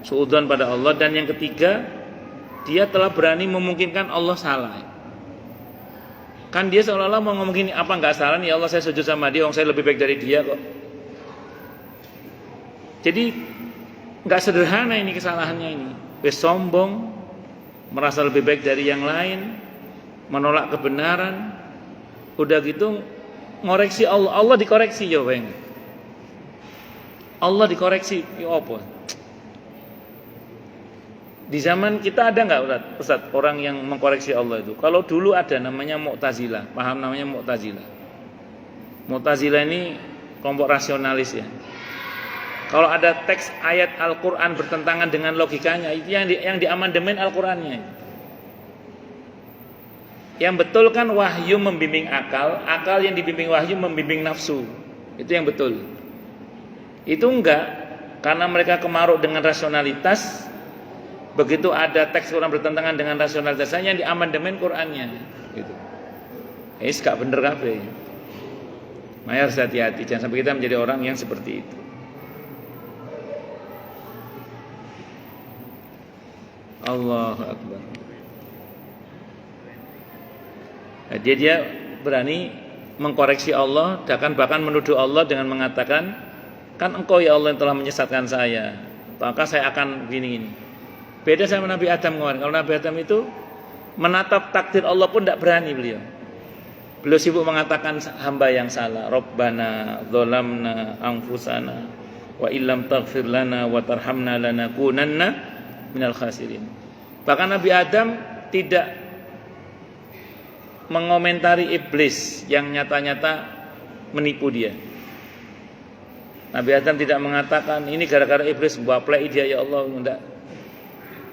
suudzon pada Allah. Dan yang ketiga, dia telah berani memungkinkan Allah salah. Kan dia seolah-olah mau ngomong gini, apa enggak salah nih Allah, saya sujud sama dia, saya lebih baik dari dia kok. Jadi enggak sederhana ini kesalahannya ini. Wis sombong, merasa lebih baik dari yang lain, menolak kebenaran. Udah gitu ngoreksi Allah, Allah dikoreksi ya, Bang. Allah dikoreksi, ya apa? Di zaman kita ada nggak Ustaz orang yang mengkoreksi Allah itu? Kalau dulu ada namanya Mu'tazilah, paham namanya Mu'tazilah? Mu'tazilah ini kelompok rasionalis ya. Kalau ada teks ayat Al-Quran bertentangan dengan logikanya, itu yang diamandemen Al-Qurannya. Yang betul kan wahyu membimbing akal, akal yang dibimbing wahyu membimbing nafsu. Itu yang betul. Itu enggak, karena mereka kemaruk dengan rasionalitas. Begitu ada teks Quran bertentangan dengan rasionalitasnya, yang diamandemen Qurannya gitu. Gak bener kabeh. Makanya harus hati-hati, jangan sampai kita menjadi orang yang seperti itu. Allahu Akbar. Nah, dia berani mengkoreksi Allah, bahkan menuduh Allah dengan mengatakan, kan engkau ya Allah yang telah menyesatkan saya, maka saya akan gini. Beda sama Nabi Adam kemarin. Kalau Nabi Adam itu menatap takdir Allah pun tidak berani beliau. Beliau sibuk mengatakan hamba yang salah. Rabbana dzalamna anfusana wa illam taghfir lana wa tarhamna lanakunanna minal khasirin. Bahkan Nabi Adam tidak mengomentari iblis yang nyata-nyata menipu dia. Nabi Adam tidak mengatakan ini gara-gara iblis baplek dia ya Allah, enggak.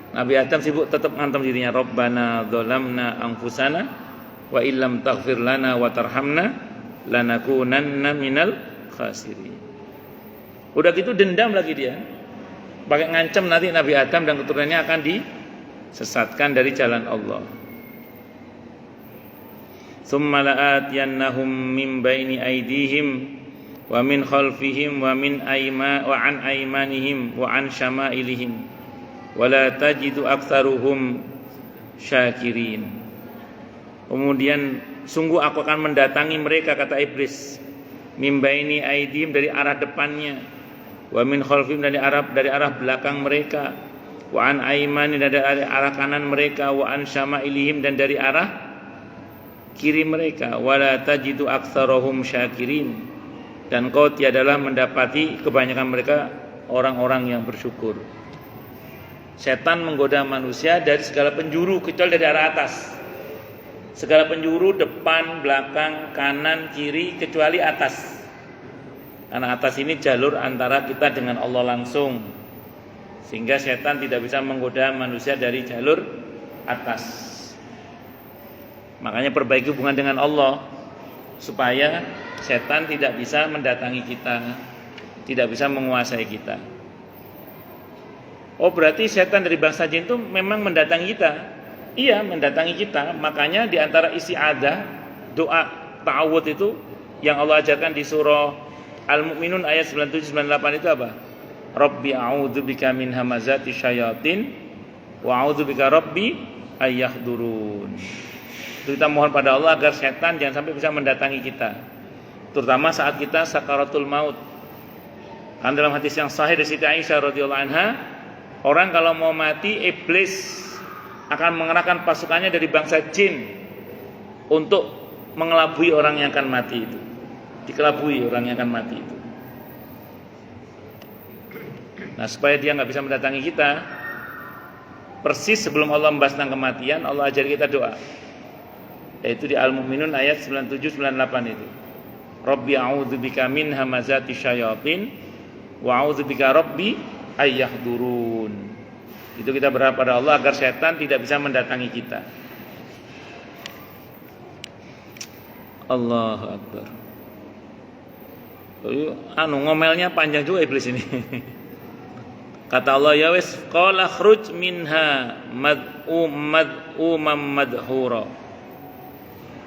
Nabi Adam sibuk tetap ngantem dirinya, Rabbana dzalamna anfusana wa illam taghfir lana wa tarhamna lanakunanna minal khasirin. Udah gitu dendam lagi dia. Pakai ngancam nanti Nabi Adam dan keturunannya akan disesatkan dari jalan Allah. Tsumma la'atiyannahum min baini aydihim wa min khalfihim wa an aymanihim wa an syama'ilihim wala tajidu aktsaruhum syakirin. Kemudian sungguh aku akan mendatangi mereka, kata iblis, mimbaini aidihim, dari arah depannya, wa min khalfihim, dari arah belakang mereka, wa an aimani, dari arah kanan mereka, wa an syama'ilihim, dan dari arah kiri mereka, wala tajidu aktsaruhum syakirin, dan kau tiadalah mendapati kebanyakan mereka orang-orang yang bersyukur. Setan menggoda manusia dari segala penjuru kecuali dari arah atas. Segala penjuru, depan, belakang, kanan, kiri, kecuali atas. Karena atas ini jalur antara kita dengan Allah langsung, sehingga setan tidak bisa menggoda manusia dari jalur atas. Makanya perbaiki hubungan dengan Allah, supaya setan tidak bisa mendatangi kita, tidak bisa menguasai kita. Oh, berarti setan dari bangsa jin itu memang mendatangi kita. Iya, mendatangi kita. Makanya di antara isti'adzah, doa ta'awudz itu yang Allah ajarkan di surah Al-Mu'minun ayat 97-98 itu apa? Rabbi a'udzubika min hamazati syayatin wa a'udzubika rabbi ayyahdurun. Itu kita mohon pada Allah agar setan jangan sampai bisa mendatangi kita, terutama saat kita sakaratul maut. Kan dalam hadis yang sahih dari Siti Aisyah radhiyallahu anha, orang kalau mau mati, iblis akan mengerahkan pasukannya dari bangsa jin untuk mengelabui orang yang akan mati itu. Dikelabui orang yang akan mati itu. Nah, supaya dia nggak bisa mendatangi kita, persis sebelum Allah membahas tentang kematian, Allah ajar kita doa. Yaitu di Al-Mu'minun ayat 97-98 itu. Rabbi a'udzubika min hamazati syayatin wa a'udzubika rabbi ayyahdurun. Itu kita berharap pada Allah agar setan tidak bisa mendatangi kita. Allahu Akbar. Ngomelnya panjang juga iblis ini. Kata Allah, ya wis qala khruj minha mad'umam madhura.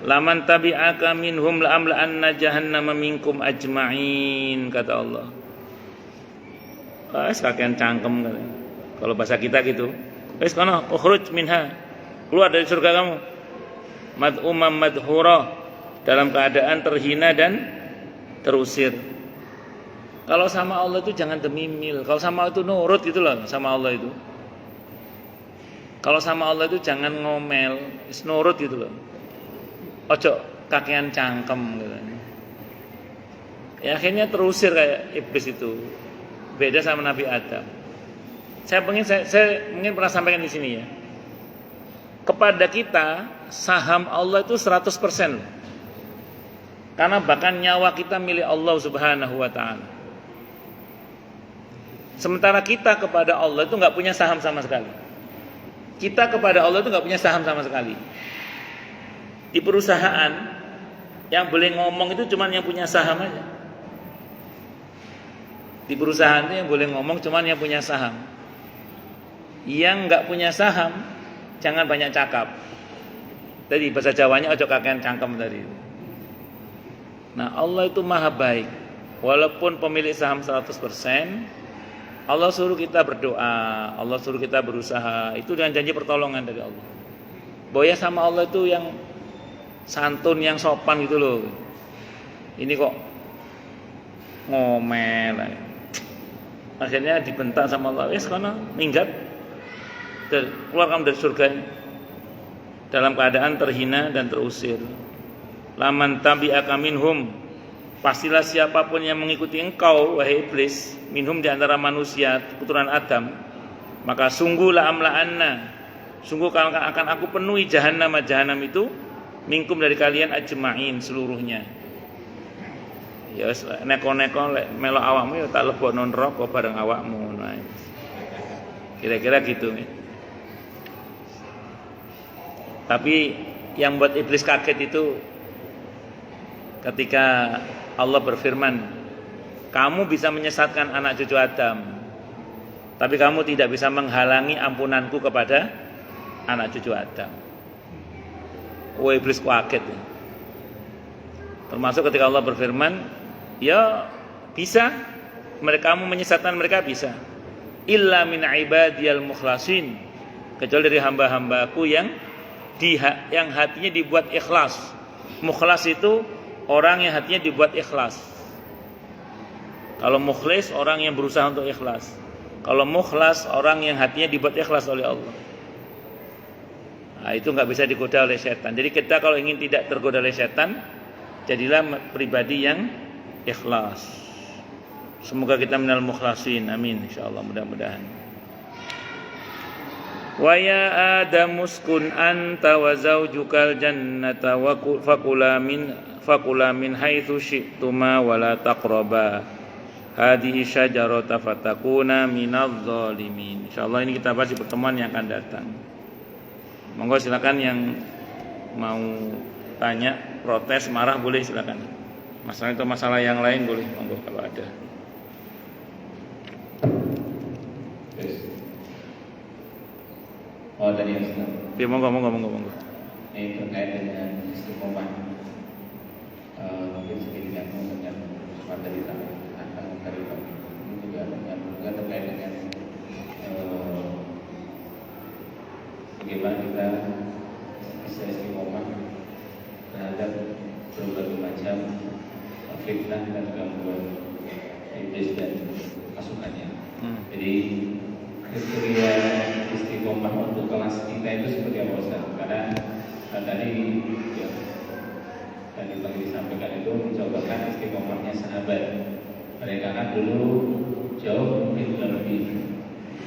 Laman tabi'aka minhum la'amla'anna jahannama minkum ajma'in, kata Allah. Wis kakean cangkem kata. Kalau bahasa kita gitu. Wis kono khruj minha. Keluar dari surga kamu. Mad'umam madhura, dalam keadaan terhina dan terusir. Kalau sama Allah itu jangan demimil. Kalau sama itu nurut gitu loh sama Allah itu. Kalau sama Allah itu jangan ngomel, nurut gitu loh. Ojo kakean cangkem gitu. Ya akhirnya terusir kayak iblis itu. Beda sama Nabi Adam. Saya mungkin pernah sampaikan di sini ya. Kepada kita saham Allah itu 100%. Karena bahkan nyawa kita milik Allah Subhanahu wa taala. Sementara kita kepada Allah itu nggak punya saham sama sekali. Kita kepada Allah itu nggak punya saham sama sekali. Di perusahaan yang boleh ngomong itu cuma yang punya saham aja. Di perusahaan itu yang boleh ngomong cuma yang punya saham. Yang nggak punya saham jangan banyak cakap. Tadi bahasa Jawanya ojo kakean cangkem tadi. Nah Allah itu maha baik. Walaupun pemilik saham 100%, Allah suruh kita berdoa, Allah suruh kita berusaha. Itu dengan janji pertolongan dari Allah. Boya sama Allah itu yang santun, yang sopan gitu loh. Ini kok ngomel. Akhirnya dibentak sama Allah. Wes karena minggat, keluar kamu dari surga dalam keadaan terhina dan terusir. Laman tabi'aka minhum, pastilah siapapun yang mengikuti engkau wahai iblis, minhum di antara manusia keturunan Adam, maka sungguhlah amla'anna, sungguh akan aku penuhi jahanam itu minkum dari kalian ajma'in seluruhnya. Ya neko-neko melo awakmu ya tak lebokno neraka bareng awakmu. Nah, kira-kira gitu. Tapi yang buat iblis kaget itu ketika Allah berfirman, kamu bisa menyesatkan anak cucu Adam, tapi kamu tidak bisa menghalangi ampunanku kepada anak cucu Adam. Wah, iblis kaget. Termasuk ketika Allah berfirman, ya bisa, kamu menyesatkan mereka bisa. Illa min ibadiyal mukhlasin, kecuali dari hamba-hambaku yang hatinya dibuat ikhlas. Mukhlas itu orang yang hatinya dibuat ikhlas. Kalau mukhlis orang yang berusaha untuk ikhlas. Kalau mukhlas orang yang hatinya dibuat ikhlas oleh Allah. Nah, itu nggak bisa digoda oleh setan. Jadi kita kalau ingin tidak tergoda oleh setan, jadilah pribadi yang ikhlas. Semoga kita minal mukhlasin. Amin. Insyaallah, mudah-mudahan. Wa ya Adam uskun anta wa zaujukal jannata wa fakula min haitsu syi'tuma wa la taqraba hadhihi syajarata fatakuna minadh dhalimin. Insyaallah ini kita bahas di pertemuan yang akan datang. Monggo silakan yang mau tanya, protes, marah boleh silakan. Masalah itu masalah yang lain boleh, monggo kalau ada. Oh tadi yang sedang. Ya monggo. Ini terkait dengan istiqomah. Mungkin sedikit yang dengan materi akan dari ini juga terkait dengan bagaimana kita bisa istiqomah terhadap berbagai macam fitnah dan gangguan iblis dan pasukannya. Jadi kriteria istiqomah untuk kelas kita itu seperti apa Ustaz? Karena tadi yang telah disampaikan itu mencobakan istiqomahnya sahabat. Mereka kan dulu jauh mungkin lebih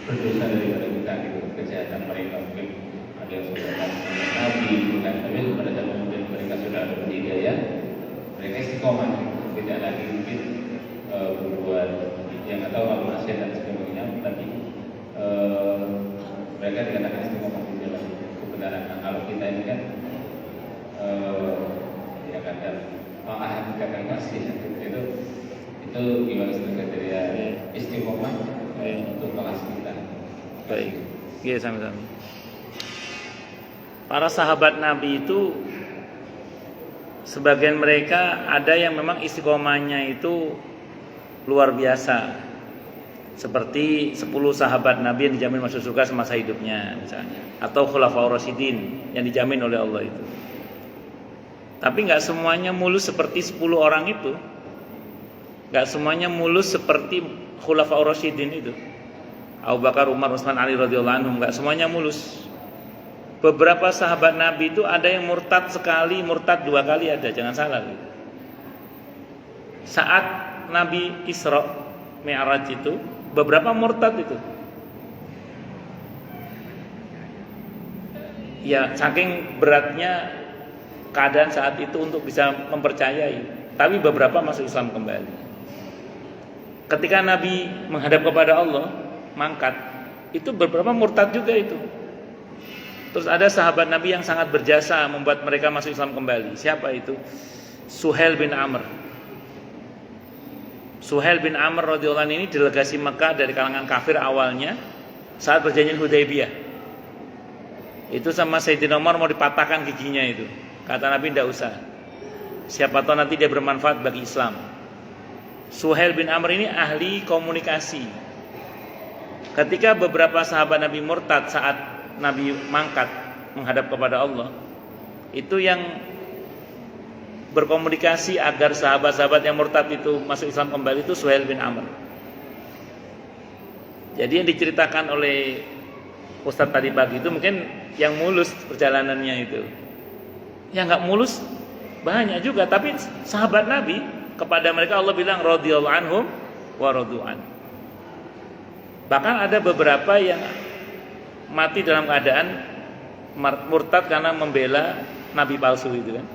berdosa daripada kita gitu. Kejahatan mereka mungkin ada yang sudah Nabi bukan, tapi pada saat kemudian mereka sudah ada hidayah, mereka istiqomah, tidak lagi mungkin berbuat yang atau maksiat dan sebagainya, tapi mereka dikatakan istiqomah di dalam kebenaran. Nah, kalau kita ini kan ya kadang maaf kadang masih itu Itu gimana kriteria istiqomah untuk kelas kita? Baik. Iya, sama-sama. Para sahabat Nabi itu sebagian mereka ada yang memang istiqomahnya itu luar biasa. Seperti 10 sahabat Nabi yang dijamin masuk surga semasa hidupnya misalnya, atau khulafaur rasyidin yang dijamin oleh Allah itu. Tapi enggak semuanya mulus seperti 10 orang itu. Enggak semuanya mulus seperti khulafaur rasyidin itu. Abu Bakar, Umar, Utsman, Ali radhiyallahu anhum, enggak semuanya mulus. Beberapa sahabat Nabi itu ada yang murtad sekali, murtad 2 kali ada, jangan salah gitu. Saat Nabi Isra Mi'raj itu beberapa murtad itu. Ya, saking beratnya keadaan saat itu untuk bisa mempercayai, tapi beberapa masuk Islam kembali. Ketika Nabi menghadap kepada Allah, mangkat, itu beberapa murtad juga itu. Terus ada sahabat Nabi yang sangat berjasa membuat mereka masuk Islam kembali. Siapa itu? Suhail bin Amr. Suhail bin Amr radhiyallahu anhu ini delegasi Mekah dari kalangan kafir awalnya saat perjanjian Hudaybiyah. Itu sama Sayyidina Umar mau dipatahkan giginya itu. Kata Nabi tidak usah. Siapa tahu nanti dia bermanfaat bagi Islam. Suhail bin Amr ini ahli komunikasi. Ketika beberapa sahabat Nabi murtad saat Nabi mangkat menghadap kepada Allah, itu yang berkomunikasi agar sahabat-sahabat yang murtad itu masuk Islam kembali itu Suhail bin Amr. Jadi yang diceritakan oleh Ustadz tadi pagi itu mungkin yang mulus perjalanannya itu. Yang nggak mulus banyak juga, tapi sahabat Nabi kepada mereka Allah bilang radhiyallahu anhum wa radu'an. Bahkan ada beberapa yang mati dalam keadaan murtad karena membela nabi palsu itu kan.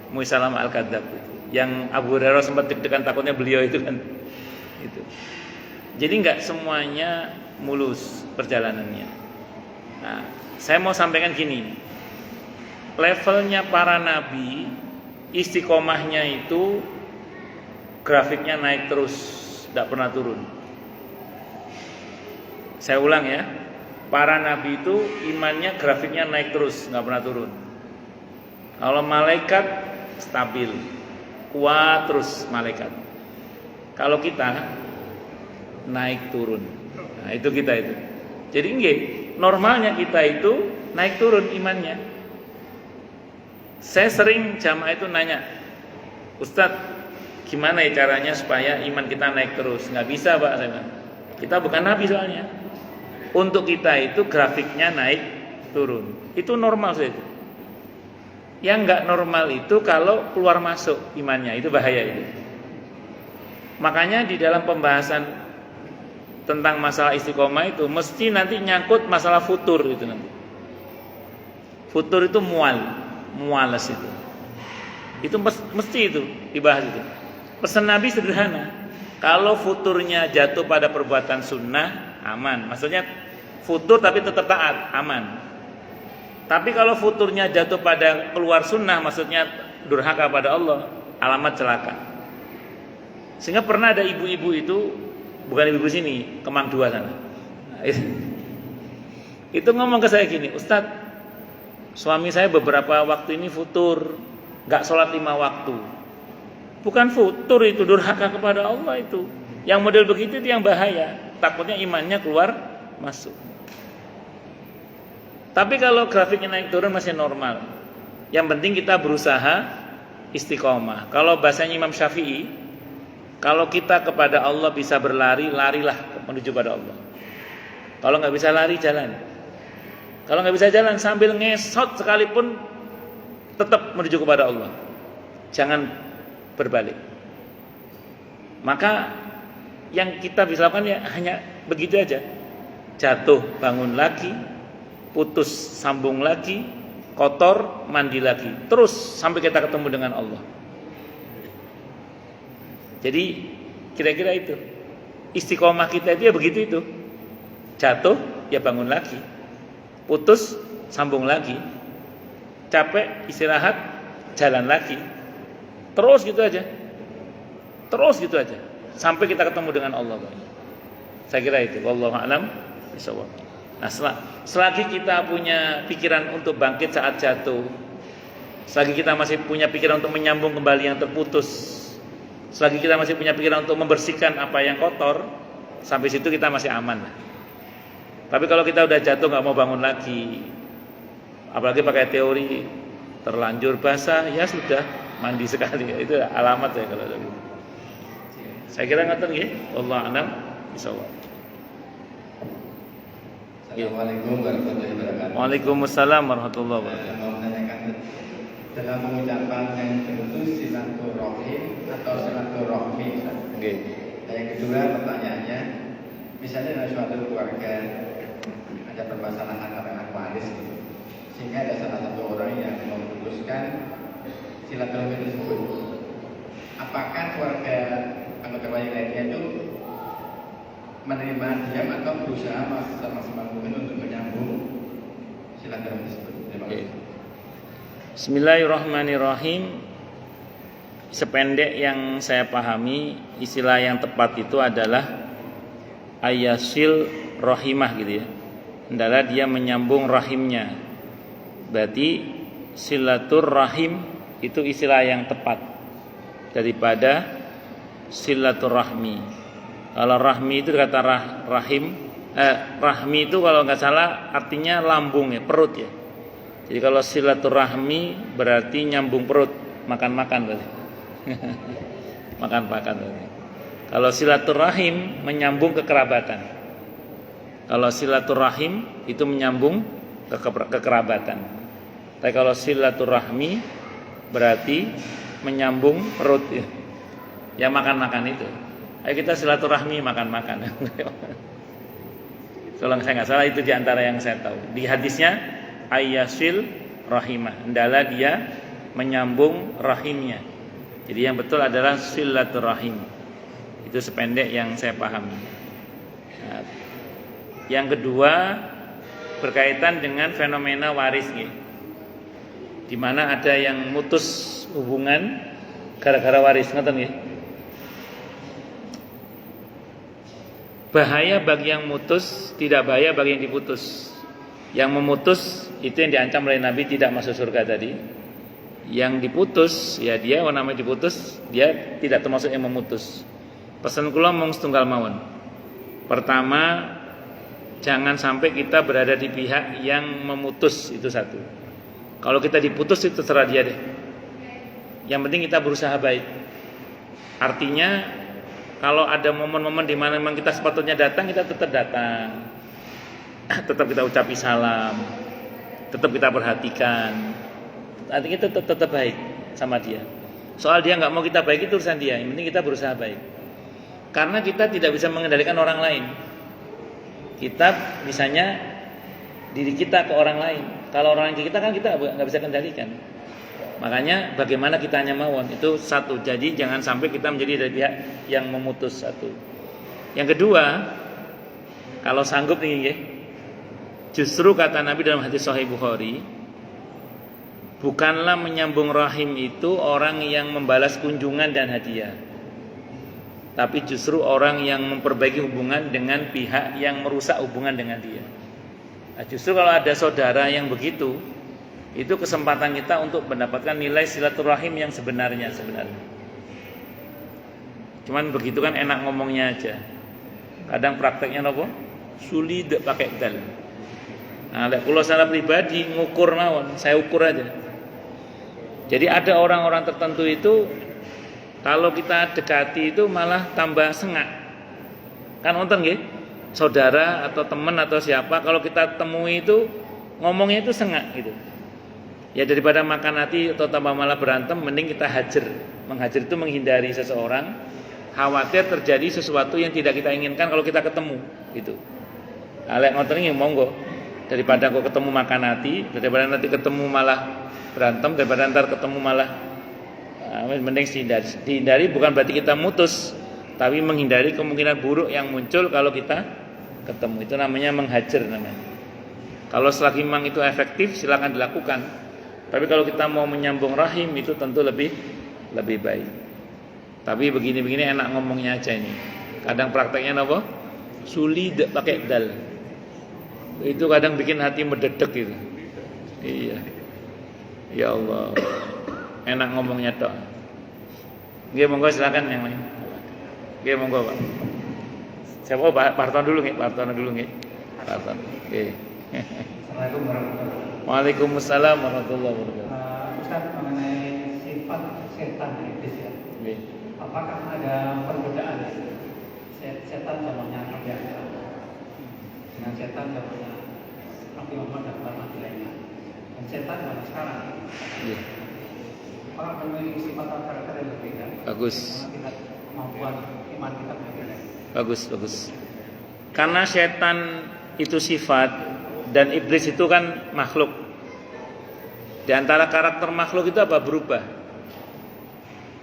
Musailama al-Kadzdzab itu. Yang Abu Hurairah sempat deg-degan takutnya beliau itu kan. Itu. Jadi enggak semuanya mulus perjalanannya. Nah, saya mau sampaikan gini. Levelnya para nabi, istiqomahnya itu grafiknya naik terus, enggak pernah turun. Saya ulang ya. Para nabi itu imannya grafiknya naik terus, enggak pernah turun. Kalau malaikat stabil, kuat terus malaikat. Kalau kita naik turun, nah itu kita itu. Jadi nggih, normalnya kita itu naik turun imannya. Saya sering jamaah itu nanya, Ustadz, gimana ya caranya supaya iman kita naik terus? Nggak bisa Pak, saya bilang. Kita bukan nabi soalnya. Untuk kita itu grafiknya naik turun, itu normal saja. Yang nggak normal itu kalau keluar masuk imannya, itu bahaya itu. Makanya di dalam pembahasan tentang masalah istiqomah itu mesti nanti nyangkut masalah futur itu nanti. Futur itu mualas itu. Itu mesti itu dibahas itu. Pesan Nabi sederhana. Kalau futurnya jatuh pada perbuatan sunnah, aman. Maksudnya futur tapi tetap taat, aman. Tapi kalau futurnya jatuh pada keluar sunnah, maksudnya durhaka pada Allah, alamat celaka. Sehingga pernah ada ibu-ibu itu, bukan ibu-ibu sini, Kemang 2 sana. Itu ngomong ke saya gini, Ustadz, suami saya beberapa waktu ini futur, gak sholat 5 waktu. Bukan futur itu, durhaka kepada Allah itu. Yang model begitu itu yang bahaya. Takutnya imannya keluar masuk. Tapi kalau grafiknya naik turun masih normal. Yang penting kita berusaha istiqomah. Kalau bahasanya Imam Syafi'i, kalau kita kepada Allah bisa berlari, larilah menuju pada Allah. Kalau nggak bisa lari, jalan. Kalau nggak bisa jalan sambil ngesot sekalipun, tetap menuju kepada Allah. Jangan berbalik. Maka yang kita bisa lakukan ya hanya begitu aja. Jatuh, bangun lagi. Putus, sambung lagi, kotor, mandi lagi, terus sampai kita ketemu dengan Allah. Jadi kira-kira itu istiqomah kita itu ya begitu itu. Jatuh, ya bangun lagi. Putus, sambung lagi. Capek, istirahat, jalan lagi. Terus gitu aja. Terus gitu aja. sampai kita ketemu dengan Allah. Saya kira itu. Wallahu a'lam bishawab. Nah, selagi kita punya pikiran untuk bangkit saat jatuh, selagi kita masih punya pikiran untuk menyambung kembali yang terputus, selagi kita masih punya pikiran untuk membersihkan apa yang kotor, sampai situ kita masih aman. Tapi kalau kita udah jatuh nggak mau bangun lagi, apalagi pakai teori terlanjur basah, ya sudah mandi sekali, itu alamat ya kalau gitu. Saya kira ngoten nggih, wallahu a'lam bishawab. Assalamualaikum warahmatullahi wabarakatuh. Waalaikumsalam warahmatullahi wabarakatuh. Mau menanyakan dalam pengucapan yang terputus silaturahim atau silaturahmi. Okay. Yang kedua pertanyaannya, misalnya dalam suatu keluarga ada permasalahan anak waris gitu, sehingga ada salah satu orang yang memutuskan silaturahmi tersebut. Apakah keluarga anggota keluarga lainnya itu menerima diam atau berusaha semaksimal mungkin untuk menyambung silaturahmi tersebut? Terima kasih. Bismillahirrahmanirrahim. Sependek yang saya pahami, istilah yang tepat itu adalah ayasil rahimah gitu ya. Adalah dia menyambung rahimnya. Berarti silaturrahim itu istilah yang tepat daripada silaturahmi. Kalau rahmi itu kata rahim, rahmi itu kalau nggak salah artinya lambung ya, perut ya. Jadi kalau silaturahmi berarti nyambung perut, makan-makan berarti. Makan-makan berarti. Kalau silaturahim menyambung kekerabatan. Kalau silaturahim itu menyambung kekerabatan. Tapi kalau silaturahmi berarti menyambung perut ya. Ya makan-makan itu. Ayo kita silaturahmi makan-makan. Kalau saya nggak salah itu diantara yang saya tahu. Di hadisnya ayasil rahimah. Hendaklah dia menyambung rahimnya. Jadi yang betul adalah silaturahim. Itu sependek yang saya pahami. Nah, yang kedua berkaitan dengan fenomena waris nih. Di mana ada yang mutus hubungan gara-gara waris, ngoten nggih. Bahaya bagi yang mutus, tidak bahaya bagi yang diputus. Yang memutus itu yang diancam oleh Nabi tidak masuk surga tadi. Yang diputus, ya dia namanya diputus, dia tidak termasuk yang memutus. Pesan kula mung setunggal mawon. Pertama, jangan sampai kita berada di pihak yang memutus, itu satu. Kalau kita diputus itu terserah dia deh. Yang penting kita berusaha baik. Artinya kalau ada momen-momen di mana memang kita sepatutnya datang, kita tetap datang. Tetap kita ucapi salam. Tetap kita perhatikan. Artinya itu tetap baik sama dia. Soal dia nggak mau kita baik itu urusan dia. Yang penting kita berusaha baik. Karena kita tidak bisa mengendalikan orang lain. Kita misalnya diri kita ke orang lain. Kalau orang lain ke kita kan kita nggak bisa kendalikan. Makanya bagaimana kita hanya mawon itu satu. Jadi jangan sampai kita menjadi dari pihak yang memutus, satu. Yang kedua, kalau sanggup nih ya, justru kata Nabi dalam hadis Sahih Bukhari, bukanlah menyambung rahim itu orang yang membalas kunjungan dan hadiah, tapi justru orang yang memperbaiki hubungan dengan pihak yang merusak hubungan dengan dia. Nah, justru kalau ada saudara yang begitu, itu kesempatan kita untuk mendapatkan nilai silaturahim yang sebenarnya. Cuman begitu kan enak ngomongnya aja. Kadang prakteknya apa? Suli dek pakai dal. Nah, kalau saya pribadi ngukur mawon, saya ukur aja. Jadi ada orang-orang tertentu itu kalau kita dekati itu malah tambah sengak. Kan nonton nggih? Saudara atau teman atau siapa kalau kita temui itu ngomongnya itu sengak gitu. Ya daripada makan hati atau tambah malah berantem, mending kita hajar. Menghajar itu menghindari seseorang, khawatir terjadi sesuatu yang tidak kita inginkan kalau kita ketemu gitu. Alek ngoten iki monggo. Daripada kok ketemu makan hati, daripada nanti ketemu malah berantem, daripada ntar ketemu malah mending dihindari. Bukan berarti kita mutus, tapi menghindari kemungkinan buruk yang muncul kalau kita ketemu. Itu namanya menghajar namanya. Kalau selagi memang itu efektif silakan dilakukan. Tapi kalau kita mau menyambung rahim itu tentu lebih baik. Tapi begini-begini enak ngomongnya aja ini. Kadang prakteknya apa? Sulit pakai dal. Itu kadang bikin hati mendedek gitu. Iya. Ya Allah. Enak ngomongnya tok. Nggih monggo silakan yang lain. Nggih monggo Pak. Siapa Pak Parton dulu nggih, Parton dulu nggih. Parton. Nggih. Assalamualaikum warahmatullahi wabarakatuh. Waalaikumsalam warahmatullahi wabarakatuh. Ustaz, mengenai sifat setan iblis ya. Nggih. Apakah ada perbedaan ya? Setan zamannya Nabi Adam dengan setan zamannya Nabi Muhammad dan para nabi lainnya, dan setan zaman sekarang. Nggih. Apakah memiliki sifat atau karakter yang berbeda? Bagus. Karena kita kemampuan iman kita berbeda. Bagus. Karena setan itu sifat dan iblis itu kan makhluk. Di antara karakter makhluk itu apa? Berubah.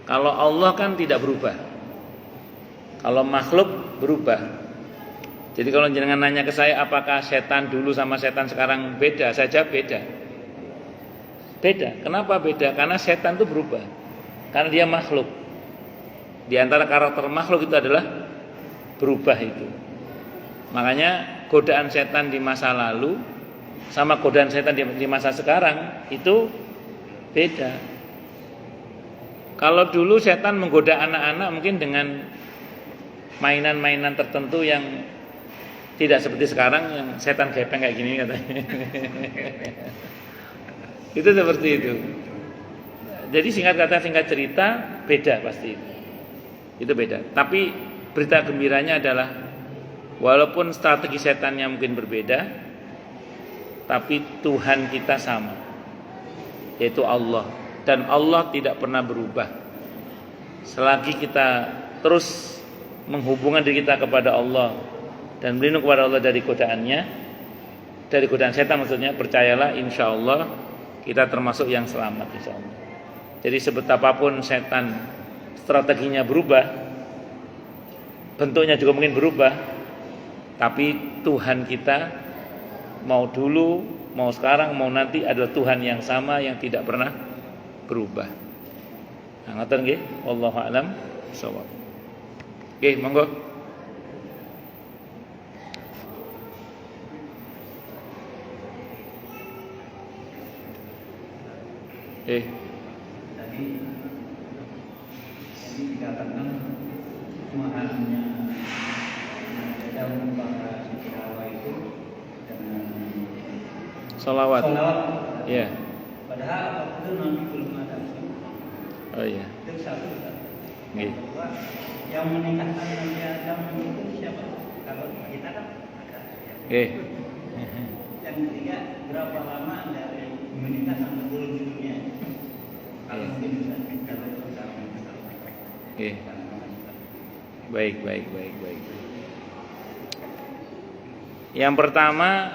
Kalau Allah kan tidak berubah. Kalau makhluk berubah. Jadi kalau jenengan nanya ke saya apakah setan dulu sama setan sekarang beda, saya jawab beda. Beda. Kenapa beda? Karena setan itu berubah. Karena dia makhluk. Di antara karakter makhluk itu adalah berubah itu. Makanya godaan setan di masa lalu sama godaan setan di masa sekarang itu beda. Kalau dulu setan menggoda anak-anak mungkin dengan mainan-mainan tertentu yang tidak seperti sekarang yang setan gepeng kayak gini katanya. Itu seperti itu. Jadi singkat kata singkat cerita beda pasti itu. Itu beda. Tapi berita gembiranya adalah walaupun strategi setannya mungkin berbeda, tapi Tuhan kita sama, yaitu Allah. Dan Allah tidak pernah berubah. Selagi kita terus menghubungkan diri kita kepada Allah dan berlindung kepada Allah dari godaannya, dari godaan setan maksudnya, percayalah insya Allah kita termasuk yang selamat insya Allah. Jadi sebetapapun setan strateginya berubah, bentuknya juga mungkin berubah, tapi Tuhan kita mau dulu, mau sekarang, mau nanti adalah Tuhan yang sama yang tidak pernah berubah. Nah, ngoten nggih, wallahu a'lam bishawab. Nggih, monggo. Tadi dikatakan mahalnya dalam para Jawa itu dengan Salawat. Iya. Padahal waktu itu Nabi belum ada. Oh iya. Itu satu. Nggih. Kedua, yang menikahkan Nabi Adam itu siapa? Kalau kita kan ada. Nggih. Yang ketiga, berapa lama dari menikah sampai turun di dunia? Kalau mungkin bisa kalau Nggih. Baik. Yang pertama,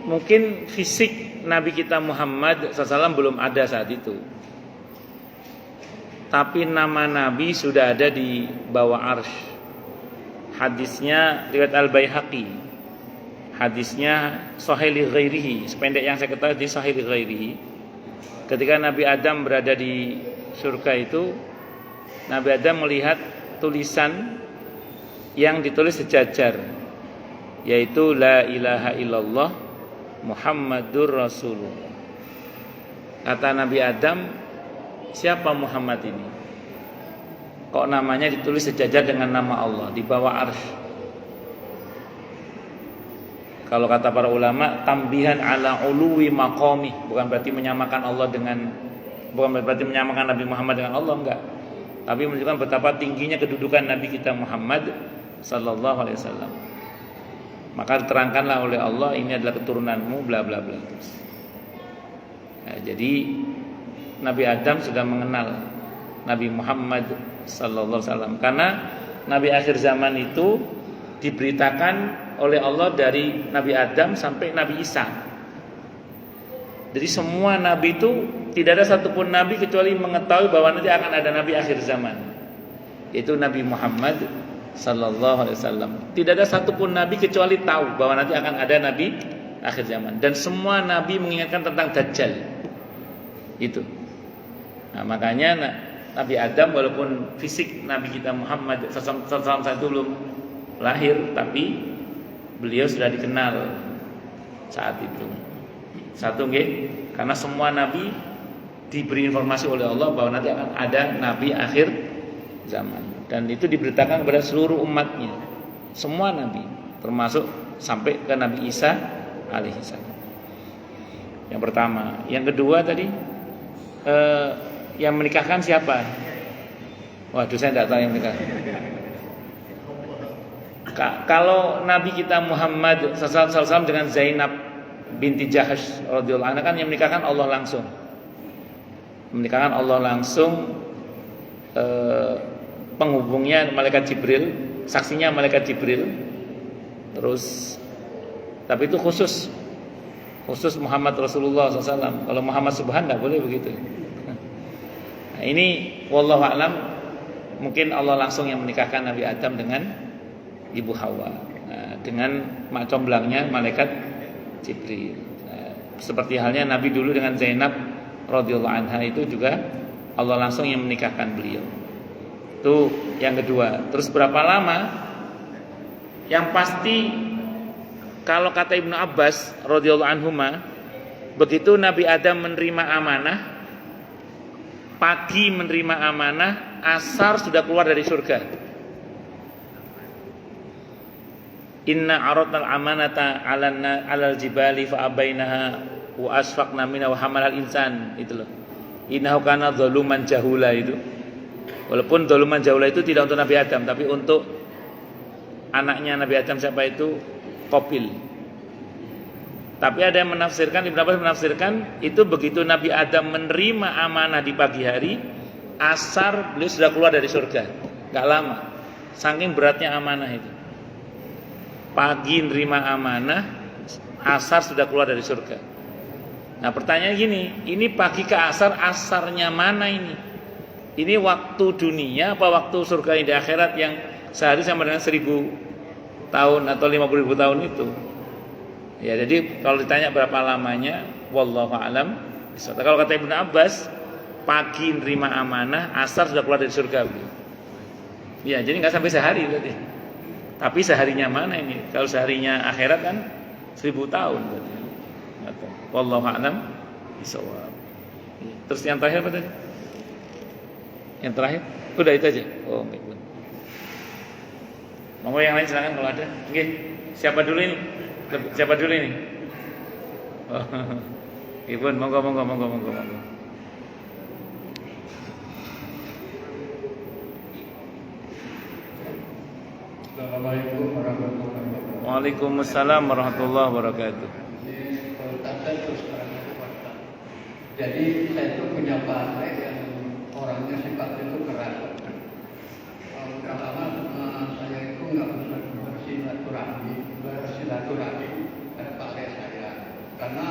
mungkin fisik Nabi kita Muhammad SAW belum ada saat itu. Tapi nama Nabi sudah ada di bawah arsy. Hadisnya riwayat Al-Baihaqi. Hadisnya sahih li ghairihi. Sependek yang saya ketahui di sahih li ghairihi. Ketika Nabi Adam berada di surga itu, Nabi Adam melihat tulisan yang ditulis sejajar, yaitu la ilaha illallah Muhammadur Rasulullah. Kata Nabi Adam, siapa Muhammad ini? Kok namanya ditulis sejajar dengan nama Allah di bawah arsy? Kalau kata para ulama, tambihan ala uluwi maqami, bukan berarti menyamakan Allah dengan, bukan berarti menyamakan Nabi Muhammad dengan Allah, enggak. Tapi menunjukkan betapa tingginya kedudukan Nabi kita Muhammad sallallahu alaihi wasallam. Maka diterangkanlah oleh Allah, ini adalah keturunanmu bla bla bla. Nah, jadi Nabi Adam sudah mengenal Nabi Muhammad sallallahu alaihi wasallam, karena Nabi akhir zaman itu diberitakan oleh Allah dari Nabi Adam sampai Nabi Isa. Jadi semua nabi itu tidak ada satupun nabi kecuali mengetahui bahwa nanti akan ada nabi akhir zaman, yaitu Nabi Muhammad sallallahu alaihi wasallam. Tidak ada satupun nabi kecuali tahu bahwa nanti akan ada nabi akhir zaman. Dan semua nabi mengingatkan tentang Dajjal. Itu. Nah, makanya Nabi Adam walaupun fisik Nabi kita Muhammad SAW saat itu belum lahir, tapi beliau sudah dikenal saat itu. Satu nggih, karena semua nabi diberi informasi oleh Allah bahwa nanti akan ada nabi akhir zaman, dan itu diberitakan kepada seluruh umatnya, semua nabi, termasuk sampai ke Nabi Isa alaihissalam. Yang pertama, yang kedua tadi yang menikahkan siapa? Waduh, saya tidak tahu yang menikahkan. Kalau Nabi kita Muhammad SAW dengan Zainab binti Jahash radhiyallahu anha kan yang menikahkan Allah langsung. Menikahkan Allah langsung, penghubungnya malaikat Jibril, saksinya malaikat Jibril. Terus, tapi itu khusus Muhammad Rasulullah SAW. Kalau Muhammad Subhan tidak boleh begitu. Nah, ini wallahu a'lam, mungkin Allah langsung yang menikahkan Nabi Adam dengan Ibu Hawa, dengan mak comblangnya malaikat Jibril. Seperti halnya Nabi dulu dengan Zainab radhiyallahu anha, itu juga Allah langsung yang menikahkan beliau. Itu yang kedua. Terus berapa lama? Yang pasti kalau kata Ibnu Abbas radhiyallahu anhuma, begitu Nabi Adam menerima amanah, pagi menerima amanah, asar sudah keluar dari surga. Inna aradnal amanata 'alal jibali fa abainaha wa asfaqna minha wa hamalal insan, itu loh. Innahu kana zaluman jahula itu. Walaupun zaluman jahula itu tidak untuk Nabi Adam, tapi untuk anaknya Nabi Adam, siapa itu? Qabil. Tapi ada yang menafsirkan, Ibnu Abbas menafsirkan itu begitu Nabi Adam menerima amanah di pagi hari, asar beliau sudah keluar dari surga. Enggak lama. Saking beratnya amanah itu. Pagi nerima amanah, asar sudah keluar dari surga. Nah, pertanyaan gini, ini pagi ke asar, asarnya mana ini? Ini waktu dunia apa waktu surga di akhirat yang sehari sama dengan 1000 tahun atau 50.000 tahun itu? Ya, jadi kalau ditanya berapa lamanya, wallahu a'lam. Kalau kata Ibnu Abbas, pagi nerima amanah, asar sudah keluar dari surga. Ya, jadi nggak sampai sehari berarti. Tapi seharinya mana ini? Kalau seharinya akhirat kan 1000 tahun berarti. Wallahu a'lam bishawab. Terus yang terakhir apa tadi? Yang terakhir? Udah itu aja. Oh, baik. Monggo yang lain silakan kalau ada. Oke. Siapa dulu ini? Siapa dulu ini? Oh. Ibu, monggo. Assalamualaikum warahmatullahi wabarakatuh. Waalaikumsalam warahmatullahi wabarakatuh. Jadi saya itu punya partai yang orangnya sifatnya itu keras. Pertama saya itu nggak bisa bersilaturahmi pada partai saya, karena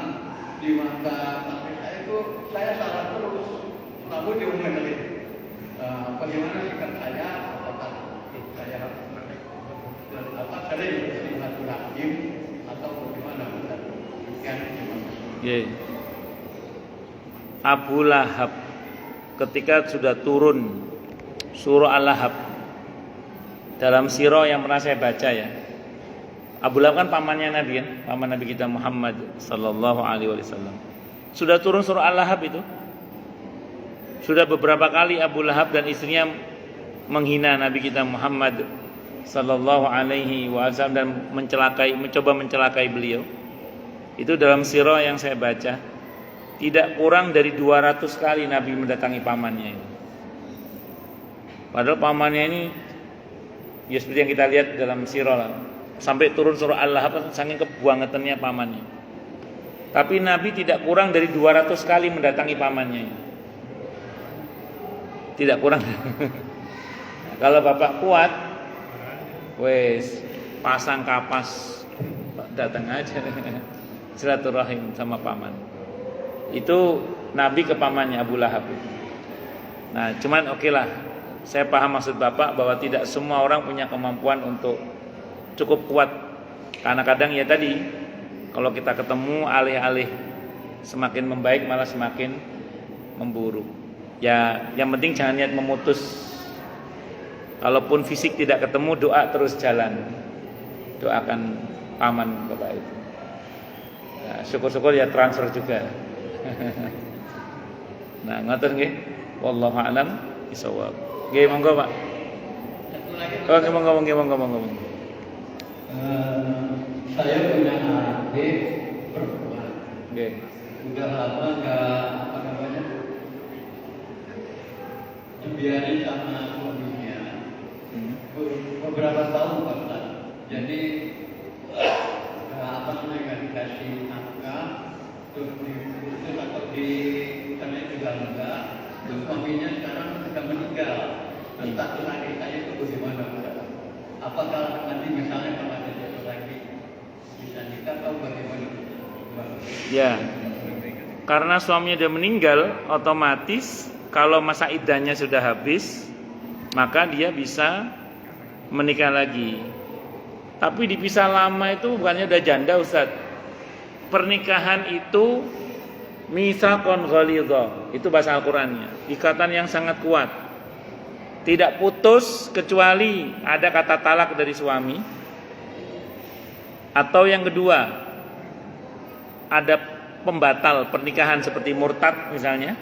di mata partai saya itu saya salah terus, selalu diomongin. Bagaimana sikap saya? Apakah saya sering bersilaturahmi atau bagaimana? Abu Lahab ketika sudah turun surah Al-Lahab dalam sirah yang pernah saya baca ya. Abu Lahab kan pamannya Nabi kan, paman Nabi kita Muhammad sallallahu alaihi wasallam. Sudah turun surah Al-Lahab itu. Sudah beberapa kali Abu Lahab dan istrinya menghina Nabi kita Muhammad sallallahu alaihi wasallam dan mencoba mencelakai beliau. Itu dalam sirah yang saya baca. Tidak kurang dari 200 kali Nabi mendatangi pamannya ini. Padahal pamannya ini ya seperti yang kita lihat dalam sirah lah. Sampai turun surah Al-Lahab saking kebuangetannya pamannya. Tapi Nabi tidak kurang dari 200 kali mendatangi pamannya ini. Tidak kurang. Kalau bapak kuat, wes pasang kapas datang aja. Silaturahim sama paman. Itu Nabi ke pamannya Abu Lahab. Nah, cuman oke lah. Saya paham maksud Bapak bahwa tidak semua orang punya kemampuan untuk cukup kuat. Karena kadang ya tadi, kalau kita ketemu alih-alih semakin membaik malah semakin memburuk. Ya, yang penting jangan niat memutus. Kalaupun fisik tidak ketemu, doa terus jalan. Doakan paman bapak itu. Nah, syukur-syukur ya transfer juga. Nah, ngoten nggih. Wallahu a'lam bishawab. Nggih, monggo, Pak. Satu lagi, Oh, monggo. saya punya adik perempuan. Nggih. Udah lama nggak dibiarin sama suaminya. Beberapa tahun bahkan. Jadi nggak dikasih nafkah, terus diputus atau karena juga enggak. Terus suaminya sekarang sudah meninggal. Terus status adik saya itu bagaimana? Apakah nanti misalnya kalau ada satu lagi bisa nikah atau bagaimana? Ya. Karena suaminya sudah meninggal, otomatis kalau masa iddahnya sudah habis, maka dia bisa menikah lagi. Tapi dipisah lama itu bukannya udah janda, Ustaz. Pernikahan itu mitsaqon ghalidha. Itu bahasa Al-Qur'annya. Ikatan yang sangat kuat. Tidak putus kecuali ada kata talak dari suami. Atau yang kedua, ada pembatal pernikahan seperti murtad misalnya.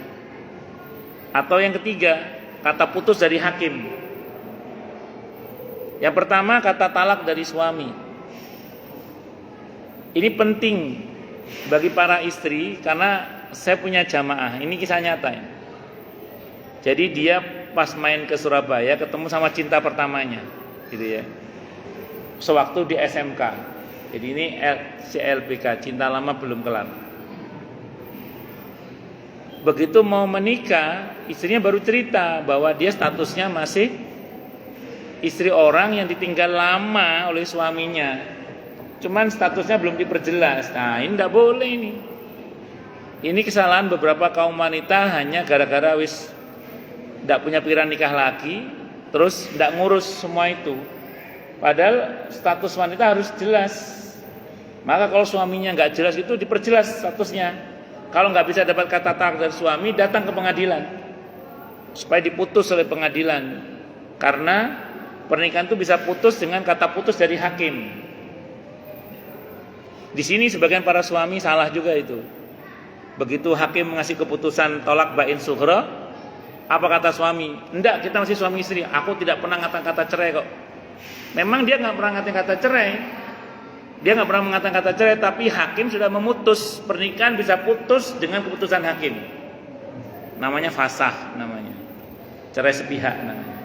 Atau yang ketiga, kata putus dari hakim. Yang pertama, kata talak dari suami. Ini penting bagi para istri karena saya punya jamaah. Ini kisah nyata ya. Jadi dia pas main ke Surabaya ketemu sama cinta pertamanya, gitu ya. Sewaktu di SMK. Jadi ini CLBK, cinta lama belum kelar. Begitu mau menikah, istrinya baru cerita bahwa dia statusnya masih istri orang yang ditinggal lama oleh suaminya. Cuman statusnya belum diperjelas. Nah, ini tidak boleh ini. Ini kesalahan beberapa kaum wanita hanya gara-gara wis tidak punya pikiran nikah lagi, terus tidak ngurus semua itu. Padahal status wanita harus jelas. Maka kalau suaminya nggak jelas itu diperjelas statusnya. Kalau nggak bisa dapat kata talak dari suami, datang ke pengadilan supaya diputus oleh pengadilan. Karena pernikahan itu bisa putus dengan kata putus dari hakim. Di sini sebagian para suami salah juga itu. Begitu hakim mengasih keputusan tolak bain sughra, apa kata suami? Enggak, kita masih suami istri. Aku tidak pernah mengatakan kata cerai kok. Memang dia nggak pernah mengatakan kata cerai. Dia nggak pernah mengatakan kata cerai, tapi hakim sudah memutus. Pernikahan bisa putus dengan keputusan hakim. Namanya fasakh namanya. Cerai sepihak namanya.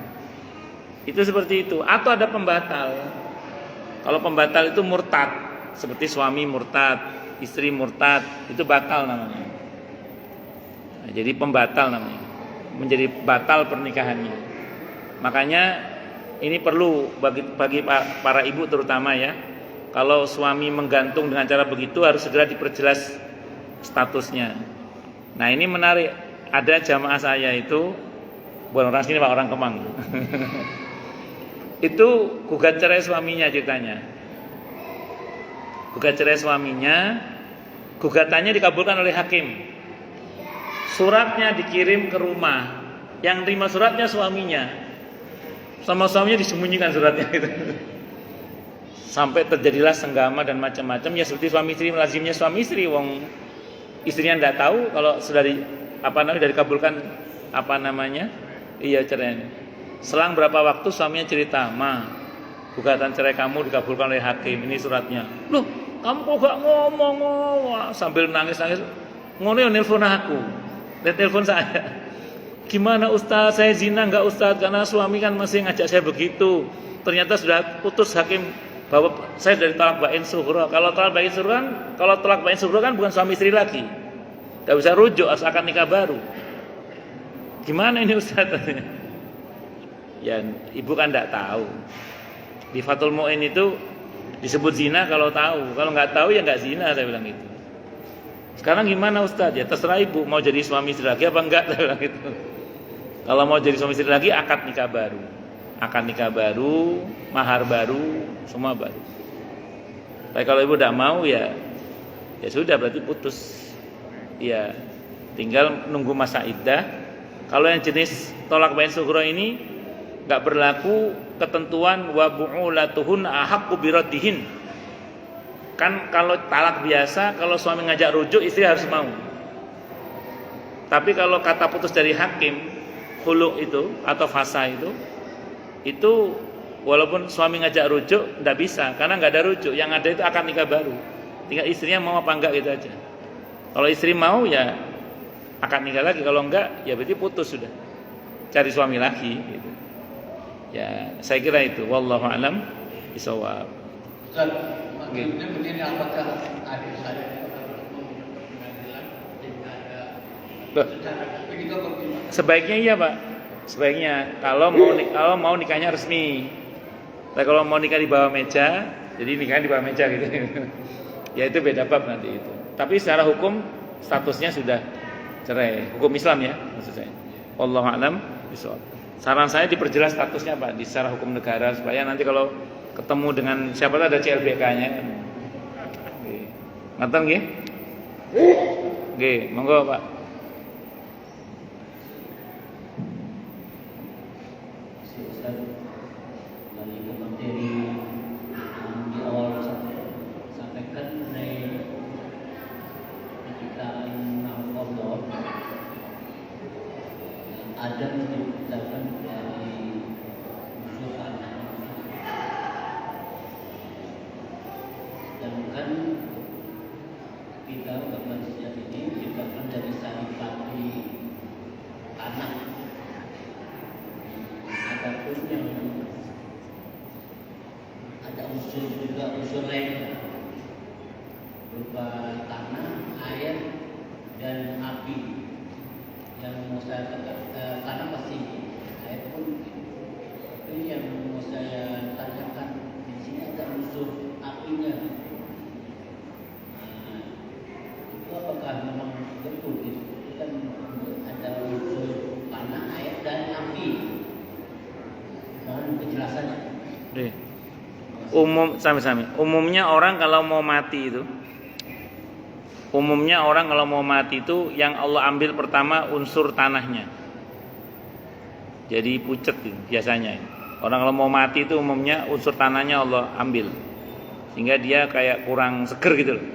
Itu seperti itu. Atau ada pembatal. Kalau pembatal itu murtad, seperti suami murtad, istri murtad, itu batal namanya. Nah, jadi pembatal namanya. Menjadi batal pernikahannya. Makanya ini perlu bagi para ibu terutama ya. Kalau suami menggantung dengan cara begitu harus segera diperjelas statusnya. Nah, ini menarik. Ada jamaah saya itu, bukan orang sini Pak, orang Kemang. Itu gugat cerai suaminya ceritanya. Gugat cerai suaminya, gugatannya dikabulkan oleh hakim. Suratnya dikirim ke rumah. Yang terima suratnya suaminya. Sama suaminya disembunyikan suratnya itu. Sampai terjadilah senggama dan macam-macam. Ya seperti suami istri, lazimnya suami istri, wong istrinya tidak tahu kalau sudah dikabulkan cerai. Selang berapa waktu suaminya cerita, "Ma, gugatan cerai kamu dikabulkan oleh hakim, ini suratnya." "Loh, kamu kok gak ngomong?" Sambil nangis-nangis, "Ngono ya nelpon aku." Dan telepon saya. "Gimana Ustaz, saya zina enggak Ustaz? Karena suami kan masih ngajak saya begitu. Ternyata sudah putus hakim bahwa saya dari talak bain sughra." Kalau talak bain sughra kan bukan suami istri lagi. Enggak bisa rujuk, asalkan nikah baru. Gimana ini Ustaz? Ya, ibu kan enggak tahu. Di Fathul Mu'in itu disebut zina kalau tahu. Kalau enggak tahu ya enggak zina, saya bilang gitu. Sekarang gimana Ustaz? Ya terserah ibu mau jadi suami istri lagi apa enggak, saya bilang gitu. Kalau mau jadi suami istri lagi, akad nikah baru. Akad nikah baru, mahar baru, semua baru. Tapi kalau ibu tidak mau ya sudah berarti putus. Ya, tinggal nunggu masa iddah. Kalau yang jenis tolak bain sughra ini enggak berlaku ketentuan wa bu'ulatuhun ahaqqu biraddihin. Kan kalau talak biasa, kalau suami ngajak rujuk, istri harus mau. Tapi kalau kata putus dari hakim, khulu itu atau fasa itu walaupun suami ngajak rujuk enggak bisa, karena enggak ada rujuk. Yang ada itu akad nikah baru. Tinggal istrinya mau apa enggak gitu aja. Kalau istri mau ya akad nikah lagi, kalau enggak ya berarti putus sudah. Cari suami lagi gitu. Ya, saya kira itu wallahu alam bisawab. Ustaz, maksudnya begini, apakah adik saya pengadilan tidak ada secara begitu bagaimana? Sebaiknya iya, Pak. Sebaiknya kalau mau nikahnya resmi. Tapi kalau mau nikah di bawah meja, jadi nikahnya di bawah meja gitu. Ya itu beda bab nanti itu. Tapi secara hukum statusnya sudah cerai. Hukum Islam ya maksud saya. Wallahu a'lam bishawab. Saran saya diperjelas statusnya, Pak, di secara hukum negara supaya nanti kalau ketemu dengan siapa tahu ada CLBK-nya. Ngaten nggih? Nggih, monggo, Pak. Ustaz, balik ke materi di awal sampaikan mengenai penciptaan Allah. Adam diciptakan dari unsur tanah, sedangkan kita manusia ini diciptakan dari saripati tanah. Adapun yang ada unsur lain berupa tanah, air, dan api. Yang mau saya tanah pasti, air pun. Tapi yang mau saya tanyakan di sini ada unsur apinya. Nah, itu apakah memang betul itu? Kan ada unsur tanah, air, dan api. Mohon penjelasannya. Sami-sami. Umumnya orang kalau mau mati itu yang Allah ambil pertama unsur tanahnya. Jadi pucet itu biasanya. Orang kalau mau mati itu umumnya unsur tanahnya Allah ambil. Sehingga dia kayak kurang seger gitu loh.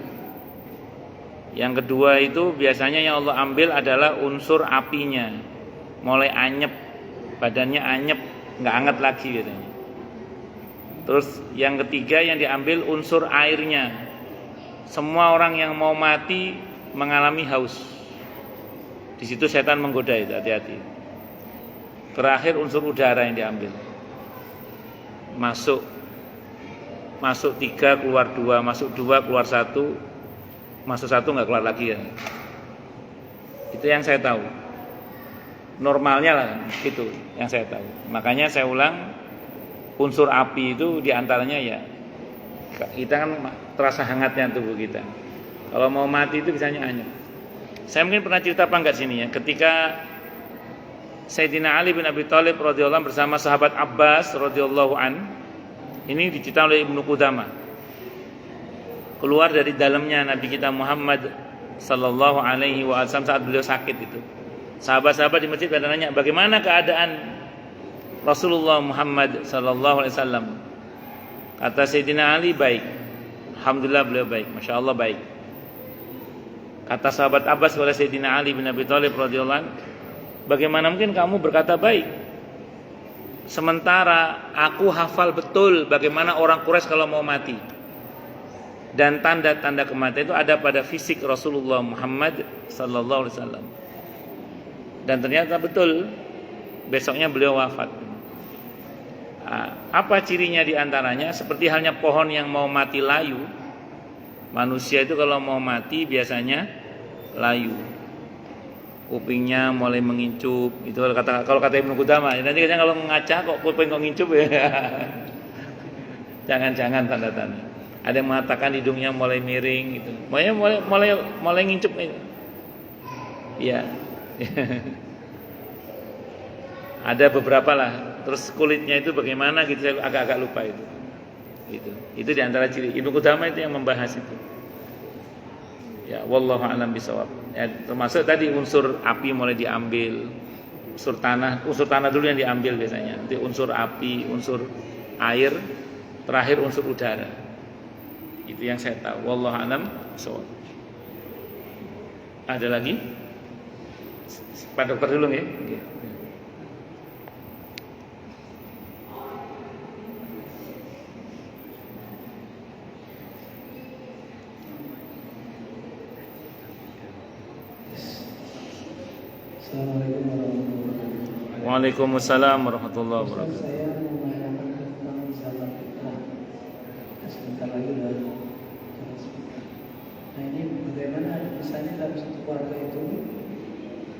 Yang kedua itu biasanya yang Allah ambil adalah unsur apinya. Mulai anyep, badannya anyep, enggak hangat lagi biasanya. Terus yang ketiga yang diambil unsur airnya. Semua orang yang mau mati mengalami haus. Di situ setan menggoda itu, hati-hati. Terakhir unsur udara yang diambil. Masuk 3 keluar 2, masuk 2 keluar 1, masuk 1 enggak keluar lagi ya. Itu yang saya tahu. Normalnya lah itu yang saya tahu. Makanya saya ulang, unsur api itu diantaranya ya kita kan terasa hangatnya tubuh kita. Kalau mau mati itu biasanya anyep. Saya mungkin pernah cerita apa enggak sini ya, ketika Sayyidina Ali bin Abi Thalib radhiyallahu bersama sahabat Abbas radhiyallahu an, ini diceritakan oleh Ibnu Qudamah. Keluar dari dalamnya Nabi kita Muhammad sallallahu alaihi wasallam saat beliau sakit itu. Sahabat-sahabat di masjid pada nanya, bagaimana keadaan Rasulullah Muhammad sallallahu alaihi wasallam? Kata Sayyidina Ali, baik. Alhamdulillah beliau baik, Masya Allah baik. Kata sahabat Abbas kepada Sayyidina Ali bin Abi Thalib radhiyallahu anhu, bagaimana mungkin kamu berkata baik? Sementara aku hafal betul bagaimana orang Quraisy kalau mau mati. Dan tanda-tanda kematian itu ada pada fisik Rasulullah Muhammad sallallahu alaihi wasallam. Dan ternyata betul besoknya beliau wafat. Apa cirinya diantaranya? Seperti halnya pohon yang mau mati layu. Manusia itu kalau mau mati biasanya layu. Kupingnya mulai mengincup. Itu kalau kata Ibnu Qudamah. Nanti kan kalau ngaca kok kuping kok ngincup ya. Jangan-jangan tanda-tanda. Ada yang mengatakan hidungnya mulai miring gitu. Mulai ngincup itu. Iya. Ada beberapa lah. Terus kulitnya itu bagaimana gitu, saya agak-agak lupa itu. Itu di antara ciri. Ibnu Qudamah itu yang membahas itu. Ya, wallahu a'lam bishawab. Ya, termasuk tadi unsur api mulai diambil. unsur tanah dulu yang diambil biasanya. Nanti unsur api, unsur air, terakhir unsur udara. Itu yang saya tahu. Wallahu a'lam bishawab. Ada lagi? Pak dokter dulu ya. Assalamualaikum warahmatullahi wabarakatuh. Waalaikumsalam warahmatullahi wabarakatuh. Saya mau menanyakan tentang zakat fitrah. Sebentar lagi udah jelas fitrah. Nah ini bagaimana misalnya dalam satu keluarga itu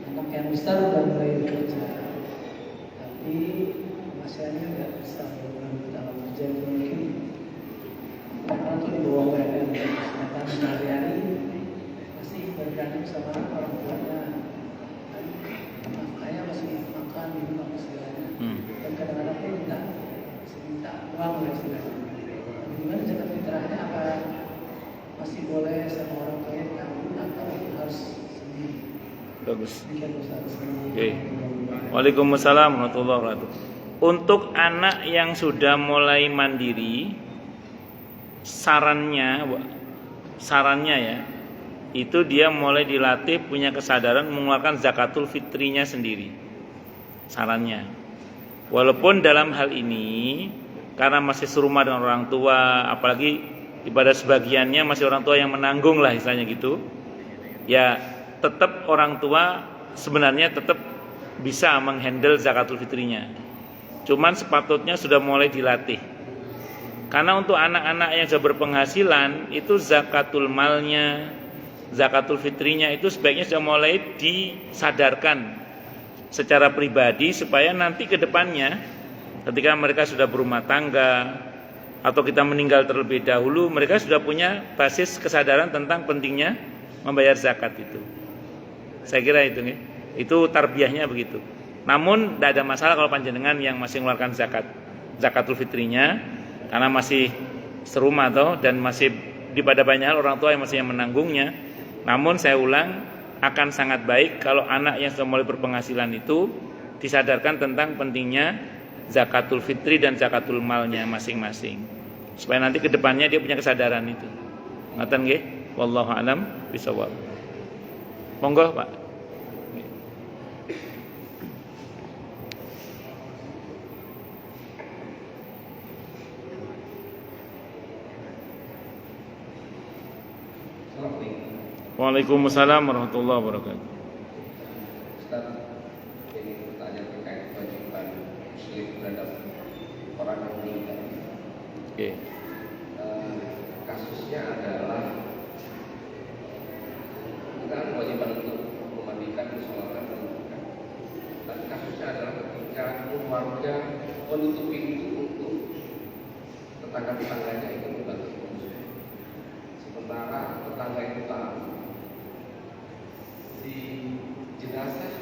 anak yang besar udah mulai bekerja, tapi penghasilannya nggak besar dalam kerja itu mungkin orang tuh di bawah UMR, sedangkan sehari-hari pasti bergantung sama orang tuanya. Ayah masih makan minum apa segalanya, dan kadang-kadang pun minta uang dan istilahnya. Gimana zakat fitrahnya? Apa masih boleh sama orang kaya tanggung atau harus sendiri? Bagus. Demikian Ustaz. Oke. Waalaikumsalam warahmatullahi wabarakatuh. Untuk anak yang sudah mulai mandiri, sarannya ya, itu dia mulai dilatih punya kesadaran mengeluarkan zakatul fitrinya sendiri. Sarannya. Walaupun dalam hal ini karena masih serumah dengan orang tua, apalagi pada sebagiannya masih orang tua yang menanggung lah istilahnya gitu. Ya, tetap orang tua sebenarnya tetap bisa menghandle zakatul fitrinya. Cuman sepatutnya sudah mulai dilatih. Karena untuk anak-anak yang sudah berpenghasilan itu zakatul malnya, zakatul fitrinya itu sebaiknya sudah mulai disadarkan secara pribadi supaya nanti ke depannya ketika mereka sudah berumah tangga atau kita meninggal terlebih dahulu, mereka sudah punya basis kesadaran tentang pentingnya membayar zakat itu. Saya kira itu nih. Itu tarbiyahnya begitu. Namun tidak ada masalah kalau panjenengan yang masih mengeluarkan zakatul fitrinya karena masih serumah dan masih di pada banyak hal orang tua yang masih yang menanggungnya. Namun saya ulang, akan sangat baik kalau anak yang sudah mulai berpenghasilan itu disadarkan tentang pentingnya zakatul fitri dan zakatul malnya masing-masing. Supaya nanti ke depannya dia punya kesadaran itu. Ngaten nggih? Wallahu a'lam bishawab. Monggo, Pak. Waalaikumsalam warahmatullahi wabarakatuh. Ustaz, ini pertanyaan terkait kewajiban muslim terhadap orang yang meninggal. Oke. Kasusnya adalah kita kewajiban untuk memandikan, mensolatkan, menguburkan. Tapi kasusnya adalah ketika keluarga menutup pintu untuk tetangga-tetangganya itu membantu. Sementara tetangga itu tahu si jenazah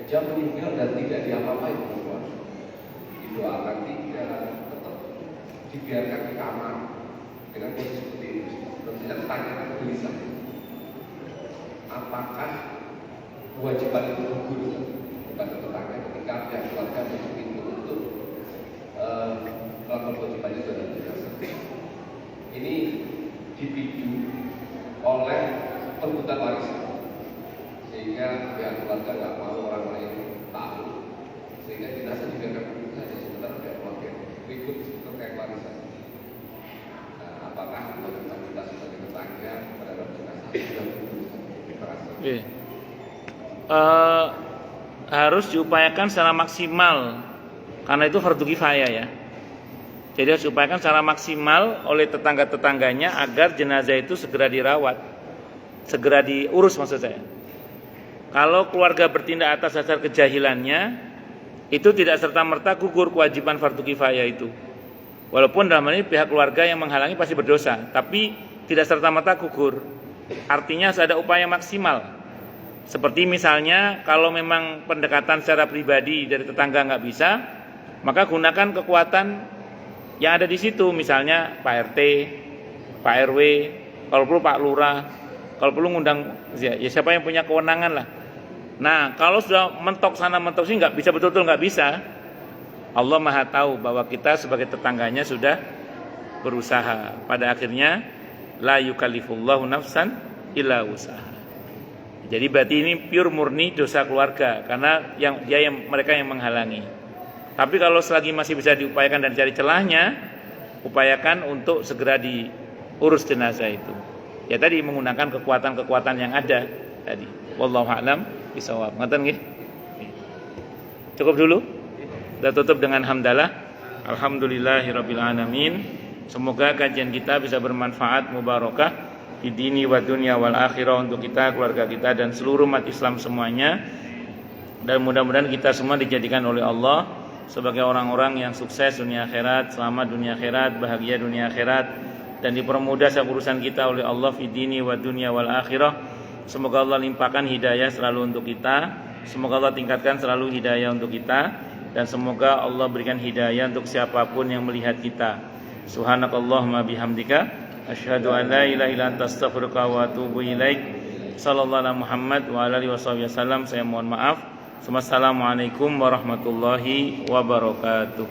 jam meninggal dan tidak diapa-apain perempuan, didoakan tidak, tetap dibiarkan di kamar dengan posisi seperti itu. Tentunya pertanyaan gelisah, apakah kewajiban itu gugur kepada tetangga ketika pihak keluarga menutup pintu untuk melakukan kewajibannya dalam jenazah? Ini dipicu oleh perebutan warisan, sehingga pihak keluarga nggak mau orang lain tahu, sehingga jenazah dibiarkan begitu saja sebentar pihak keluarga ribut terkait warisan. Nah, apakah kewajiban kita sebagai tetangga terhadap jenazah sudah terasa? Harus diupayakan secara maksimal karena itu fardu kifayah ya. Jadi harus diupayakan secara maksimal oleh tetangga-tetangganya agar jenazah itu segera dirawat, segera diurus maksud saya. Kalau keluarga bertindak atas dasar kejahilannya, itu tidak serta-merta gugur kewajiban fardu kifayah itu. Walaupun dalam hal ini pihak keluarga yang menghalangi pasti berdosa, tapi tidak serta-merta gugur. Artinya harus ada upaya maksimal. Seperti misalnya kalau memang pendekatan secara pribadi dari tetangga nggak bisa, maka gunakan kekuatan yang ada di situ, misalnya Pak RT, Pak RW, kalau perlu Pak Lurah, kalau perlu ngundang ya siapa yang punya kewenangan lah Nah, kalau sudah mentok sana mentok sini nggak bisa, betul-betul nggak bisa. Allah Maha tahu bahwa kita sebagai tetangganya sudah berusaha. Pada akhirnya la yukallifullahu nafsan illa usaha. Jadi berarti ini pure murni dosa keluarga karena mereka yang menghalangi. Tapi kalau selagi masih bisa diupayakan dan cari celahnya, upayakan untuk segera diurus jenazah itu. Ya tadi menggunakan kekuatan-kekuatan yang ada tadi. Wallahu a'lam bishawab. Ngoten nggih? Cukup dulu. Kita tutup dengan hamdalah. Alhamdulillahirabbil alamin. Semoga kajian kita bisa bermanfaat, mubarakah di dini wa dunya wal akhirah untuk kita, keluarga kita dan seluruh umat Islam semuanya. Dan mudah-mudahan kita semua dijadikan oleh Allah sebagai orang-orang yang sukses dunia akhirat, selamat dunia akhirat, bahagia dunia akhirat, dan dipermudah setiap urusan kita oleh Allah fi dini wa dunya wal akhirah. Semoga Allah limpahkan hidayah selalu untuk kita. Semoga Allah tingkatkan selalu hidayah untuk kita. Dan semoga Allah berikan hidayah untuk siapapun yang melihat kita. Subhanakallahumma bihamdika asyhadu an la ilaha illa anta astaghfiruka wa atubu ilaik. Sallallahu alaihi Muhammad wa alihi wasallam. Saya mohon maaf. Assalamualaikum warahmatullahi wabarakatuh.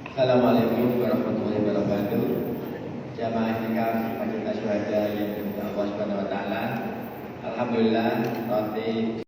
Assalamualaikum warahmatullahi wabarakatuh. Jamaah nikah Majelis Syuhada yang dimuliakan Allah Subhanahu wa taala. Alhamdulillah roti